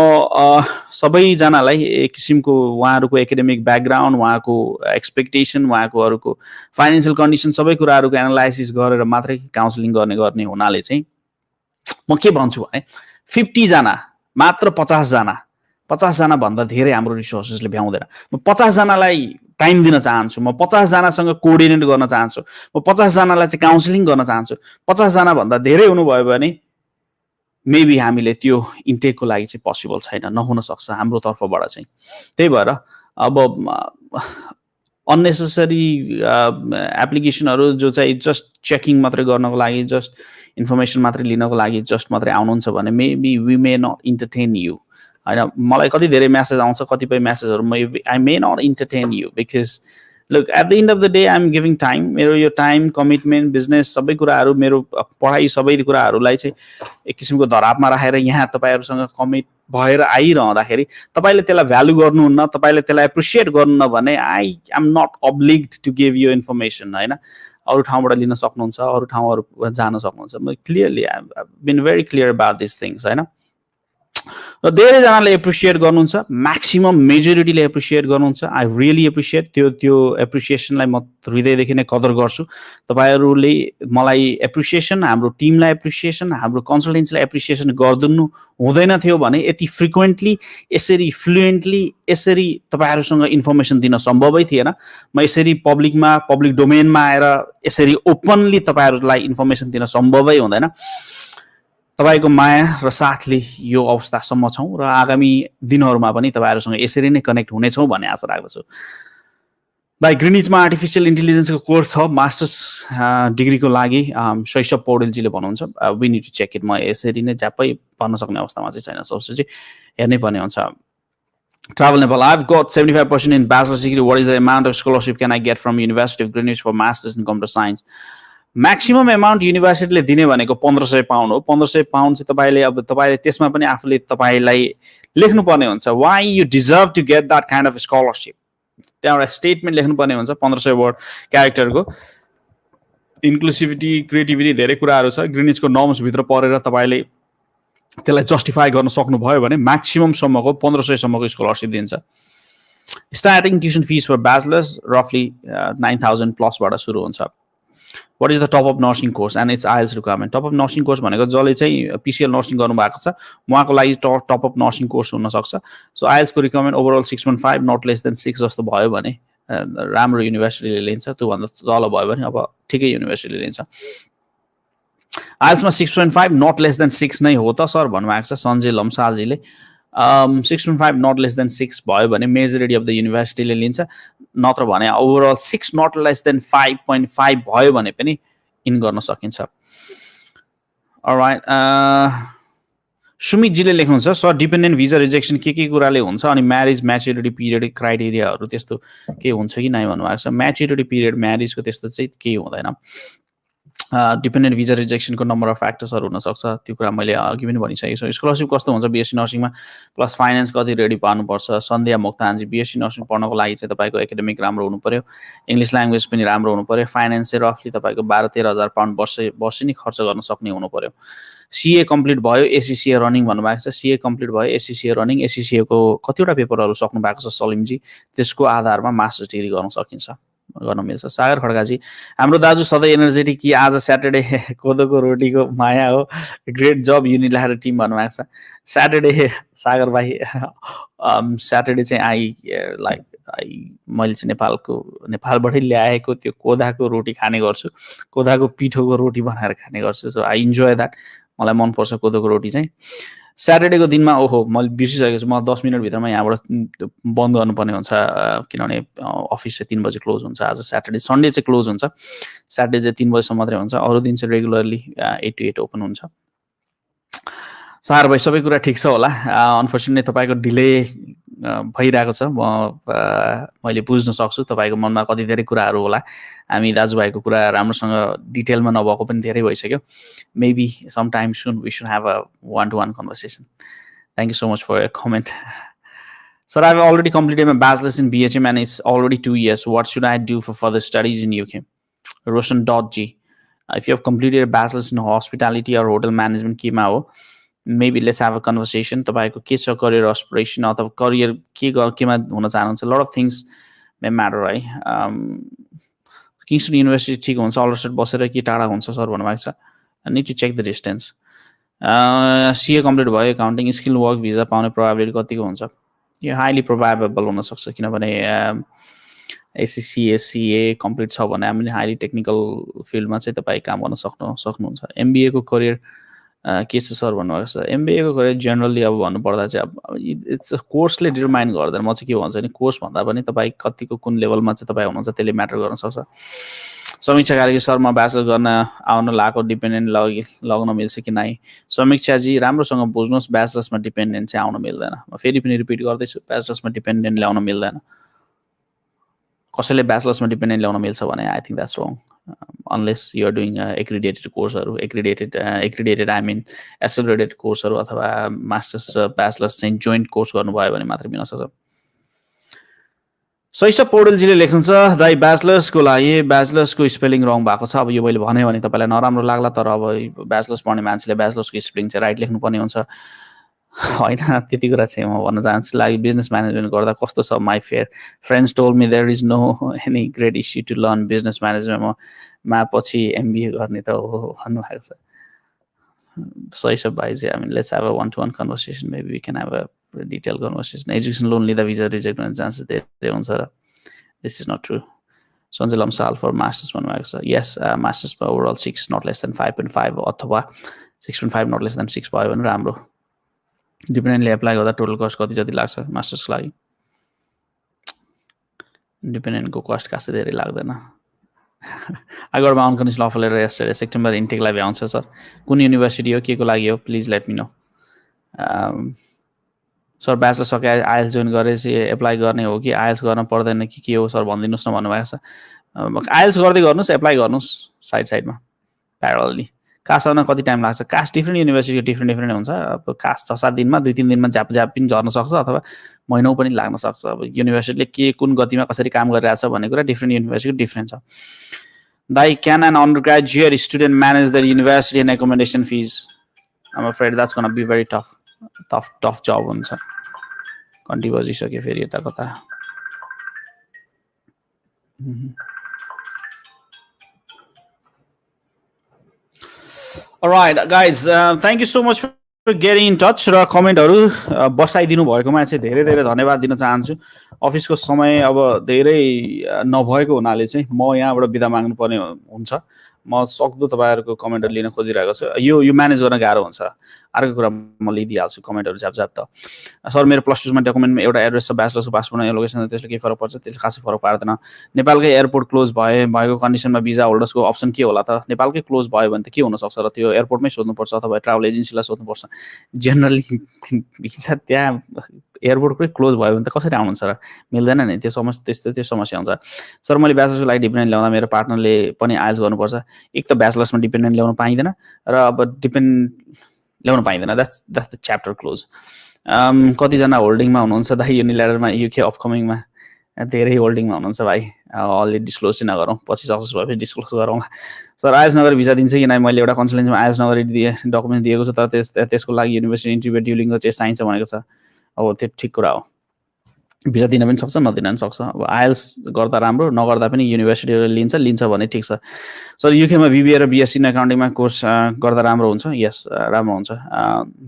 सबैजनालाई एक किसिमको उहाँहरूको एकाडेमिक ब्याकग्राउन्ड उहाँको एक्सपेक्टेसन उहाँकोहरूको फाइनेन्सियल कन्डिसन सबै कुराहरूको एनालाइसिस गरेर मात्रै काउन्सिलिङ गर्ने हुनाले चाहिँ म के भन्छु भने 50 जना मात्र 50 जना भन्दा धेरै हाम्रो रिसोर्सेसले भ्याउँदैन म 50 जनालाई टाइम दिन चाहन्छु म 50 जनासँग कोअर्डिनेट गर्न चाहन्छु म 50 जनालाई चाहिँ काउन्सिलिङ गर्न चाहन्छु 50 जना भन्दा धेरै हुनुभयो भने मेबी हामीले त्यो इन्टेकको लागि चाहिँ पोसिबल छैन नहुन सक्छ हाम्रो तर्फबाट चाहिँ त्यही भएर अब अननेसेसरी एप्लिकेसनहरू जो चाहिँ जस्ट चेकिङ मात्रै गर्नको लागि जस्ट इन्फर्मेसन मात्रै लिनको लागि जस्ट मात्रै आउनुहुन्छ भने maybe we may not entertain you होइन मलाई कति धेरै म्यासेज आउँछ कतिपय म्यासेजहरू I may not entertain you because look at the end of the day I am giving time मेरो यो टाइम कमिटमेन्ट बिजनेस सबै कुराहरू मेरो पढाइ सबै कुराहरूलाई चाहिँ एक किसिमको धरापमा राखेर यहाँ तपाईँहरूसँग कमिट भएर आइरहँदाखेरि तपाईँले त्यसलाई भ्यालु गर्नुहुन्न तपाईँले त्यसलाई एप्रिसिएट गर्नुहुन्न भने I am not obliged to give you information होइन अरू ठाउँबाट लिन सक्नुहुन्छ अरू ठाउँहरू जान सक्नुहुन्छ म clearly I been very clear about this things होइन र धेरैजनाले एप्रिसिएट गर्नुहुन्छ म्याक्सिमम मेजोरिटीले एप्रिसिएट गर्नुहुन्छ आई रियली एप्रिसिएट त्यो एप्रिसिएसनलाई म हृदयदेखि नै कदर गर्छु तपाईँहरूले मलाई एप्रिसिएसन हाम्रो टिमलाई एप्रिसिएसन हाम्रो कन्सल्टेन्सीलाई एप्रिसिएसन गरिदिनु हुँदैन थियो भने यति फ्रिक्वेन्टली यसरी फ्लुएन्टली यसरी तपाईँहरूसँग इन्फर्मेसन दिन सम्भवै थिएन म यसरी पब्लिक डोमेनमा आएर यसरी ओपनली तपाईँहरूलाई इन्फर्मेसन दिन सम्भवै हुँदैन तपाईको माया र साथले यो अवस्थासम्म छौँ र आगामी दिनहरूमा पनि तपाईहरुसँग यसरी नै कनेक्ट हुनेछौँ भन्ने आशा राख्दछु। भाइ ग्रिनिजमा आर्टिफिशियल इन्टेलिजेन्सको कोर्स छ मास्टर्स डिग्रीको लागि शैशव पौडेलजीले भन्नुहुन्छ we need to check it. म यसरी नै झ्याप्पै भन्न सक्ने अवस्थामा चाहिँ छैन, सोच्छु हेर्नै पर्ने हुन्छ। Travel Nepal. I've got 75% in bachelor's degree. What is the amount of scholarship can I get from University of Greenwich for masters in computer science? Maximum amount university ले दिने भनेको 1500 पाउन्ड हो। 1500 पाउन्ड चाहिँ तपाईले अब तपाईले त्यसमा पनि आफूले तपाईलाई लेख्नु पर्ने हुन्छ why you deserve to get that kind of scholarship। त्यहाँ एउटा स्टेटमेन्ट लेख्नु पर्ने हुन्छ 1500 वर्ड क्यारेक्टरको। इन्क्लुसिभिटी क्रिएटिभिटी धेरै कुराहरू छ। ग्रिनिजको नर्म्स भित्र परेर तपाईले त्यसलाई जस्टिफाई गर्न सक्नुभयो भने म्याक्सिमम सम्मको 1500 सम्मको स्कलरशिप दिन्छ। Starting tuition fees for bachelors रफली 9000 प्लसबाट सुरु हुन्छ। What is the top up nursing course and its IELTS requirement? Top up nursing course भनेको जसले चाहिँ PCL नर्सिङ गर्नु भएको छ उहाँको लागि टप अप नर्सिङ कोर्स हुन सक्छ। सो IELTS को requirement overall 6.5 not less than 6 जस्तो भयो भने राम्रो युनिभर्सिटीले लिन्छ। त्यो भन्दा तल भयो भने अब ठिकै युनिभर्सिटीले लिन्छ। IELTS मा 6.5 नट लेस देन 6 नै हो त सर भन्नुभएको छ सञ्जय लम्सालजीले। 6.5 नट लेस देन 6 भयो भने मेजोरिटी अफ द युनिभर्सिटीले लिन्छ, नत्र भने ओभरअल 6 नट लेस देन 5.5 भयो भने पनि इन गर्न सकिन्छ। अलराइट, सुमितजीले लेख्नुहुन्छ सर डिपेन्डेन्ट भिजा रिजेक्सन के कुराले हुन्छ अनि म्यारेज म्याच्युरिटी पिरियड क्राइटेरियाहरू त्यस्तो के हुन्छ कि नै भन्नुभएको छ। म्याच्युरिटी पिरियड म्यारेजको त्यस्तो चाहिँ केही हुँदैन। डिपेन्डेन्ट भिजा रिजेक्सनको नम्बर अफ फ्याक्टर्सहरू हुनसक्छ, त्यो कुरा मैले अघि पनि भनिसकेको छु। स्कलरसिप कस्तो हुन्छ बिएससी नर्सिङमा प्लस फाइनेन्स कति रेडी पार्नुपर्छ। सन्ध्या मोक्तानजी बिएससी नर्सिङ पढ्नको लागि चाहिँ तपाईँको एकाडेमिक राम्रो हुनु पर्यो, इङ्ग्लिस ल्याङ्ग्वेज पनि राम्रो हुनु पर्यो, फाइनेन्स चाहिँ रफली तपाईँको 12-13 हजार पाउन्ड वर्ष नै खर्च गर्न सक्ने हुनु पर्यो। सिए कम्प्लिट भयो, एसीसीए रनिङ भन्नुभएको छ। सिए कम्प्लिट भयो, एसीसीए रनिङ, एसीसीएको कतिवटा पेपरहरू सक्नु भएको छ सलिमजी, त्यसको आधारमा मास्टर्स डिग्री गर्न सकिन्छ, गर्न मिल्छ। सागर खड्काजी हाम्रो दाजु सधैँ एनर्जेटिक कि आज स्याटरडे कोदोको रोटीको माया हो, ग्रेट जब युनिल्याटर टिम भन्नुभएको छ। स्याटरडे सागर भाइ स्याटरडे चाहिँ मैले चाहिँ नेपालबाटै ल्याएको त्यो कोदाको रोटी खाने गर्छु, कोदाको पिठोको रोटी बनाएर खाने गर्छु। सो आई इन्जोय द्याट, मलाई मनपर्छ कोदोको रोटी चाहिँ। स्याटरडेको दिनमा ओहो मैले बिर्सिसकेको छु, म 10 मिनटभित्रमा यहाँबाट बन्द गर्नुपर्ने हुन्छ किनभने अफिस चाहिँ 3 बजे क्लोज हुन्छ। आज स्याटरडे, सन्डे चाहिँ क्लोज हुन्छ, स्याटरडे चाहिँ 3 बजेसम्म मात्रै हुन्छ, अरू दिन चाहिँ रेगुलरली 8 to 8 ओपन हुन्छ। सार भाइ सबै कुरा ठिक छ होला? अनफर्चुनेटली तपाईँको डिले भइरहेको छ, मैले बुझ्न सक्छु तपाईँको मनमा कति धेरै कुराहरू होला। हामी दाजुभाइको कुरा राम्रोसँग डिटेलमा नभएको पनि धेरै भइसक्यो। Maybe some time soon we should have a one-to-one conversation. Thank you so much for your comment. Sir, I've already completed my bachelor's in BHM and it's already 2 years. What should I do for further studies in UK? Roshan.G. If you have completed a bachelor's in hospitality or hotel management, maybe let's have a conversation. तपाईँको के छ करियर एस्पिरेसन अथवा करियर केमा हुन चाहनुहुन्छ? Lot of things may matter है। किङ्स्टन युनिभर्सिटी ठिक हुन्छ, अलर्सेट बसेर के टाढा हुन्छ सर भन्नुभएको छ। Need to check the distance. CA complete भयो, एकाउन्टिङ स्किल वर्क भिजा पाउने प्रोबेबिलिटी कतिको हुन्छ? यो हाइली प्रोबेबल हुनसक्छ किनभने एससीए सिए कम्प्लिट छ भने हामीले हाइली टेक्निकल फिल्डमा चाहिँ तपाईँ काम गर्न सक्नुहुन्छ। एमबिएको करियर के छ सर भन्नुभएको छ। एमबिएको करियर जेनरली अब भन्नुपर्दा चाहिँ अब इट्स कोर्सले डिटरमाइन गर्दैन। म चाहिँ के भन्छ भने कोर्स भन्दा पनि तपाईँ कतिको कुन लेभलमा चाहिँ तपाईँ हुनुहुन्छ त्यसले म्याटर गर्न सक्छ। समीक्षा कार्की सर म ब्याचलर गर्न आउन लागेको डिपेन्डेन्ट लाग्न मिल्छ कि नै? समीक्षाजी राम्रोसँग बुझ्नुहोस्, ब्याचलर्समा डिपेन्डेन्ट चाहिँ आउन मिल्दैन। म फेरि पनि रिपिट गर्दैछु, ब्याचलर्समा डिपेन्डेन्ट ल्याउन मिल्दैन। कसैले ब्याचलर्समा डिपेन्डेन्ट ल्याउन मिल्छ भने I think that's wrong, unless you are doing accredited कोर्सहरू, एक्रिडेटेड आई मिन एसोसिएटेड कोर्सहरू अथवा मास्टर्स र ब्याचलर्स चाहिँ जोइन्ट कोर्स गर्नुभयो भने मात्रै मिल्न सक्छ। शैशव पौडेलजीले लेख्नुहुन्छ दाइ ब्याचलर्सको लागि ब्याचलर्सको स्पेलिङ रङ भएको छ। अब यो मैले भने तपाईँलाई नराम्रो लाग्ला, तर अब ब्याचलर्स पढ्ने मान्छेले ब्याचलर्सको स्पेलिङ चाहिँ राइट लेख्नुपर्ने हुन्छ होइन। त्यति कुरा चाहिँ म भन्न चाहन्छु। लागि बिजनेस म्यानेजमेन्ट गर्दा कस्तो छ? My friends told me there is no any great issue to learn business म्यानेजमेन्टमा पछि एमबिए गर्ने त हो भन्नुभएको छ। शैशव भाइ चाहिँ हामी let's have a one-to-one conversation, maybe we can have a detailed conversation. Education loan लिँदा भिजा रिजेक्ट हुने चान्सेस धेरै हुन्छ र this is not true. Sanjay Lamsal for masters भन्नुभएको छ। यस, मास्टर्समा ओभरअल 6 नट लेस देन 5.5 अथवा 6.5 नट लेस देन 6 भयो भने राम्रो डिपेन्डेन्टली एप्लाई गर्दा टोटल कस्ट कति जति लाग्छ मास्टर्सको लागि डिपेन्डेन्टको कस्ट खासै धेरै लाग्दैन I got my unconditional offer letter yesterday. September intake live answer, sir. Kun university ho ke ko lagi ho? Please let me know. Sir, bachelor सके IELTS join गरेपछि एप्लाई गर्ने हो कि IELTS गर्न पर्दैन कि के हो सर भनिदिनुस् न भन्नुभएको छ IELTS गर्दै गर्नुस् एप्लाई गर्नुस् साइडमा प्यारलली कास्ट आउन कति टाइम लाग्छ कास्ट डिफ्रेन्ट युनिभर्सिटीको डिफ्रेन्ट हुन्छ अब कास्ट 6-7 दिनमा 2-3 दिनमा झ्याप पनि झर्न सक्छ अथवा महिनौ पनि लाग्न सक्छ अब युनिभर्सिटीले के कुन गतिमा कसरी काम गरिरहेछ भन्ने कुरा डिफ्रेन्ट युनिभर्सिटीको डिफ्रेन्ट छ दाइ can an undergraduate student manage their university and accommodation fees I'm afraid that's gonna be very tough job हुन्छ कन्टी बजिसक्यो फेरि यता कता Alright, guys, thank you so much for getting in touch र कमेन्टहरु बसाइदिनु भएकोमा चाहिँ धेरै धेरै धन्यवाद दिन चाहन्छु अफिसको समय अब धेरै नभएको हुनाले चाहिँ म यहाँबाट बिदा माग्नु पर्ने हुन्छ म सक्दो तपाईहरुको कमेन्टहरु लिन खोजिरहेको छु यो म्यानेज गर्न गाह्रो हुन्छ अर्को कुरा म लिदिहाल्छु कमेन्टहरु झ्याप त सर मेरो प्लस 2 मा डकुमेन्टमा एउटा एड्रेस छ ब्याचलर्सको पासपोर्टमा लोकेसन त्यसले के फरक पर्छ त्यसले खासै फरक पार्दैन नेपालकै एयरपोर्ट क्लोज भएको कन्डिसनमा भिजा होल्डर्सको अप्सन के होला त नेपालकै क्लोज भयो भने त के हुन सक्छ र त्यो एयरपोर्टमै सोध्नु पर्छ अथवा ट्राभल एजेन्सीलाई सोध्नु पर्छ जनरली भिजा त्यहाँ एयरपोर्टकै क्लोज भयो भने त कसरी आउनुहुन्छ र मिल्दैन नि त्यो समस्या हुन्छ सर मैले ब्याचलर्सको लागि डिपेन्डेन्ट ल्याउँदा मेरो पार्टनरले पनि आइएल्स गर्नुपर्छ एक त ब्याचलर्समा डिपेन्डेन्ट ल्याउन पाइँदैन र अब ल्याउन पाइँदैन द्याट्स द च्याप्टर क्लोज कतिजना होल्डिङमा हुनुहुन्छ दाइ युनिल्याटरमा युके अपकमिङमा धेरै होल्डिङमा हुनुहुन्छ भाइ अलरेडी डिस्क्लोज चाहिँ नगरौँ पछि सक्सेस भएपछि डिस्क्लोज गरौँ सर आइएल्स नगरी भिजा दिन्छ कि नै मैले एउटा कन्सल्टेन्सीमा आइएल्स नगरी डकुमेन्ट दिएको छु तर त्यसको लागि युनिभर्सिटी इन्टरभ्यू ड्युलिङको चाहिँ चाहिन्छ भनेको छ अब त्यो ठिक कुरा हो भिजा दिन पनि सक्छ नदिन पनि सक्छ अब आइएल्स गर्दा राम्रो नगर्दा पनि युनिभर्सिटीले लिन्छ भने ठिक छ सर युकेमा बीबीए र बीएससी इन एकाउन्टिङमा कोर्स गर्दा राम्रो हुन्छ यस राम्रो हुन्छ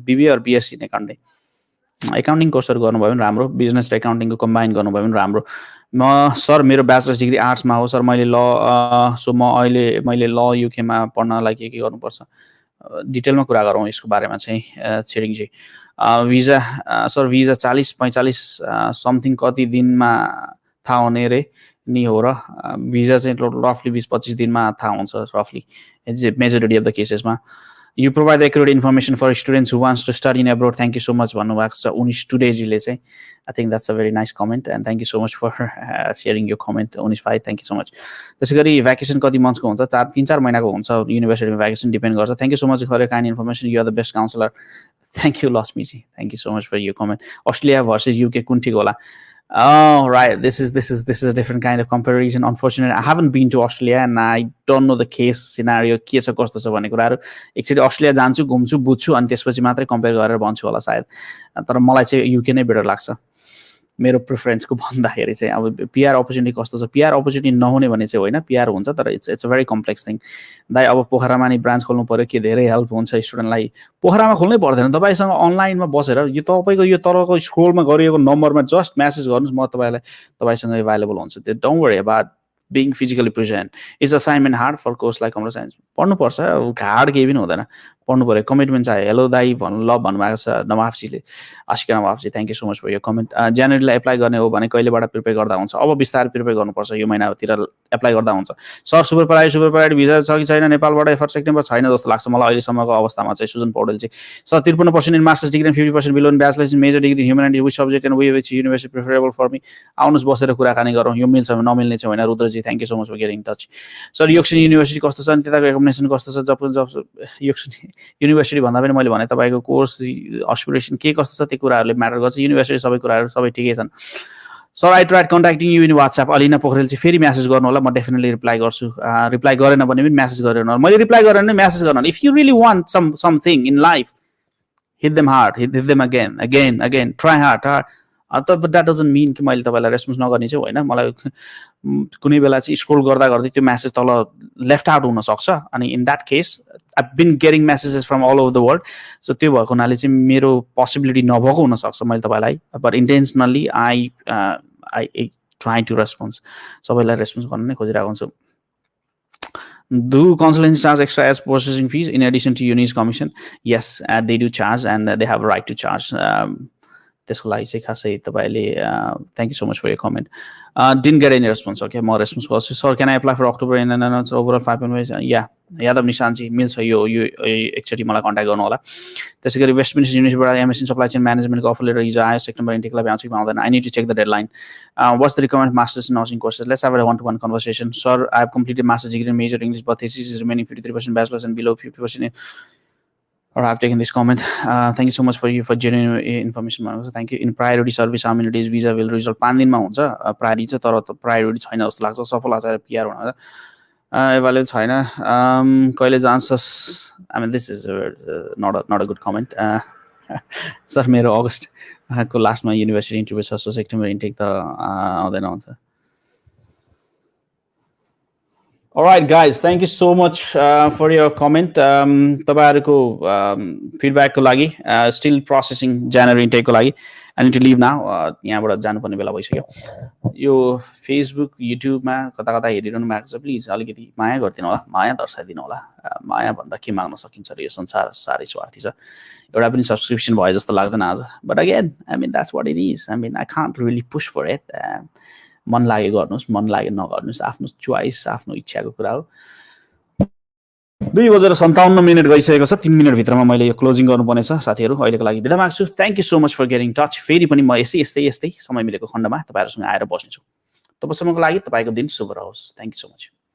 बीबीए र बीएससी इन एकाउन्टिङ कोर्सहरु गर्नुभयो भने राम्रो बिजनेस र एकाउन्टिङको कम्बाइन गर्नुभयो भने राम्रो सर मेरो ब्याचलर्स डिग्री आर्ट्समा हो सर मैले ल युकेमा पढ्नलाई के गर्नुपर्छ डिटेलमा कुरा गरौँ यसको बारेमा चाहिँ छिरिङजी भिजा सर भिजा 40-45 समथिङ कति दिनमा थाहा हुने रे नि हो र भिजा चाहिँ रफली 20-25 दिनमा थाहा हुन्छ रफली मेजोरिटी अफ द केसेसमा You provide accurate information for students who wants to study in abroad. Thank you so much, भन्नुभएको छ उनिश टुडेजीले चाहिँ I think that's a very nice comment and thank you so much for sharing your comment उनिश भाइ thank you so much त्यसैगरी भ्याकेसन कति मन्थ्सको हुन्छ 3-4 महिनाको हुन्छ युनिभर्सिटीमा भ्याकेसन डिपेन्ड गर्छ thank you so much for your kind information you are the best counselor thank you Lasmi ji thank you so much for your comment Australia versus UK कुन ठीक होला Oh right, this is a different kind of comparison. Unfortunately, I haven't been to Australia and I don't know the case scenario. के छ कस्तो छ भन्ने कुराहरु एकचोटी अस्ट्रेलिया जान्छु घुम्छु बुझ्छु अनि त्यसपछि मात्रै कम्पेयर गरेर भन्छु होला सायद तर मलाई चाहिँ युके नै बेटर लाग्छ मेरो प्रेफरेन्सको भन्दाखेरि चाहिँ अब पीआर अपर्च्युनिटी कस्तो छ पीआर अपर्च्युनिटी नहुने भने चाहिँ होइन पीआर हुन्छ तर it's a very complex thing दाइ अब पोखरामा नि ब्रान्च खोल्नु पर्यो के धेरै हेल्प हुन्छ स्टुडेन्टलाई पोखरामा खोल्नै पर्दैन तपाईसँग अनलाइनमा बसेर यो तपाईको यो तलको स्क्रोलमा गरिएको नम्बरमा जस्ट मेसेज गर्नुस् म तपाईसँग अवेलेबल हुन्छ त्यो don't worry about being physically present is assignment hard for course like computer science पढ्नु पर्छ हार्ड केही पनि हुँदैन पढ्नु पर्यो कमिटमेन्ट चाहिँ हेलो दाइ भन्नुभएको छ नवाफजीले Ashika Nawafji thank you so much for यो कमेन्ट जनवरीलाई एप्लाई गर्ने हो भने कहिलेबाट प्रिपेयर गर्दा हुन्छ अब बिस्तारै प्रिपेयर गर्नुपर्छ यो महिनातिर एप्लाई गर्दा हुन्छ सर सुपर प्राइड भिजा छ कि छैन नेपालबाट फर सेप्टेम्बर छैन जस्तो लाग्छ मलाई अहिलेसम्मको अवस्थामा चाहिँ सुजन पौडेल चाहिँ sir 53% in masters degree and 50% below in bachelors in major degree humanity which subject and which university preferable for me आउनुहोस् बसेर कुराकानी गरौँ यो मिल्छ नमिल्ने चाहिँ होइन Rudraji thank you so much for getting touch sir योक्सन युनिभर्सिटी कस्तो छ अनि त्यताको एकोमोडेसन कस्तो छ जब योक्सन युनिभर्सिटी भन्दा पनि मैले भने तपाईको कोर्स एस्पिरेसन के कस्तो छ त्यो कुराहरुले म्याटर गर्छ युनिभर्सिटी सबै कुराहरु सबै ठिकै छन् sir I tried contacting you in WhatsApp Alina Pokhrel चाहिँ फेरि मेसेज गर्नु होला म डेफिनेटली रिप्लाई गर्छु रिप्लाई गरेन भने पनि मेसेज गरेन मैले रिप्लाई गरेन भने मेसेज गर्न if you really want something in life hit them hard hit them again try hard but that doesn't mean कि मैले तपाईलाई रेस्पोन्स नगर्ने चाहिँ होइन मलाई कुनै बेला चाहिँ स्क्रोल गर्दै त्यो मेसेज तल लेफ्ट आउट हुन सक्छ अनि in that case I've been getting messages from all over the world so त्यो भएको हुनाले चाहिँ मेरो पोसिबिलिटी नभएको हुन सक्छ मैले तपाईलाई but intentionally I try to response सबैलाई रेस्पोन्स गर्न नै खोजिरहेको हुन्छु Do consultants charge extra as processing fees in addition to Uni's commission? Yes, they do charge, and they have a right to charge. त्यसको लागि चाहिँ खासै तपाईले thank you so much for your comment. Didn't get any response. Okay, more response गर्छु. Sir, can I apply for October and overall 5.5? Yeah, Yadav Nishant जी मिल्छ यो एकचोटि मलाई कन्ट्याक्ट गर्नु होला. त्यसैगरी वेस्टमिन्स्टर युनिभर्सिटीबाट एमएससी सप्लाई चेन म्यानेजमेन्टको अफर लेटर हिजो आयो. सेप्टेम्बर इन्टेकलाई आउँछ कि आउँदैन? I need to check the deadline. What's the requirement master's in nursing courses? Let's have a one-to-one conversation. Sir, I have completed master's degree in major English, but thesis is remaining 53% bachelor's and below 50%. Or I've taken this comment. Thank you so much for genuine information. Thank you. In priority service, how many days visa will result? 5 दिनमा हुन्छ. Priority चाहिँ तर priority छैन जस्तो लाग्छ. सफल आचार्य PR हुन एभालुएट छैन. कहिले जान्छस्? I mean, this is not a good comment. Sir, मेरो अगस्त को लास्टमा युनिभर्सिटी इन्टरभ्यू छ. सो सेप्टेम्बर इन्टेक त आउँदैन हुन्छ. All right, guys, thank you so much for your comment. तपाईहरुको feedback को लागि still processing January intake को लागि. I need to leave now. यहाँबाट जानुपर्ने बेला भइसक्यो. यो Facebook, YouTube मा कता हेरिरहनु भएको छ, प्लिज अलिकति माया गर्दिनु होला, माया दर्शाइदिनु होला. माया भन्दा के माग्न सकिन्छ र यो संसार सारै स्वार्थी छ. एउटा पनि सब्स्क्रिप्सन भयो जस्तो लाग्दैन आज. But again, I mean, that's what it is. I mean, I can't really push for it. मन लागे गर्नुस्, मन लागे नगर्नुस्, आफ्नो चोइस, आफ्नो इच्छाको कुरा हो. 2:57 गइसकेको छ. 3 मिनेट भित्रमा मैले यो क्लोजिङ गर्नुपर्ने छ. साथीहरु, अहिलेको लागि बिदा माग्छु. Thank you so much for getting touch. फेरि पनि म यस्तै समय मिलेको खण्डमा तपाईहरुसँग आएर बस्नेछु. तबसम्मको लागि तपाईको दिन शुभ रहोस्. Thank you so much.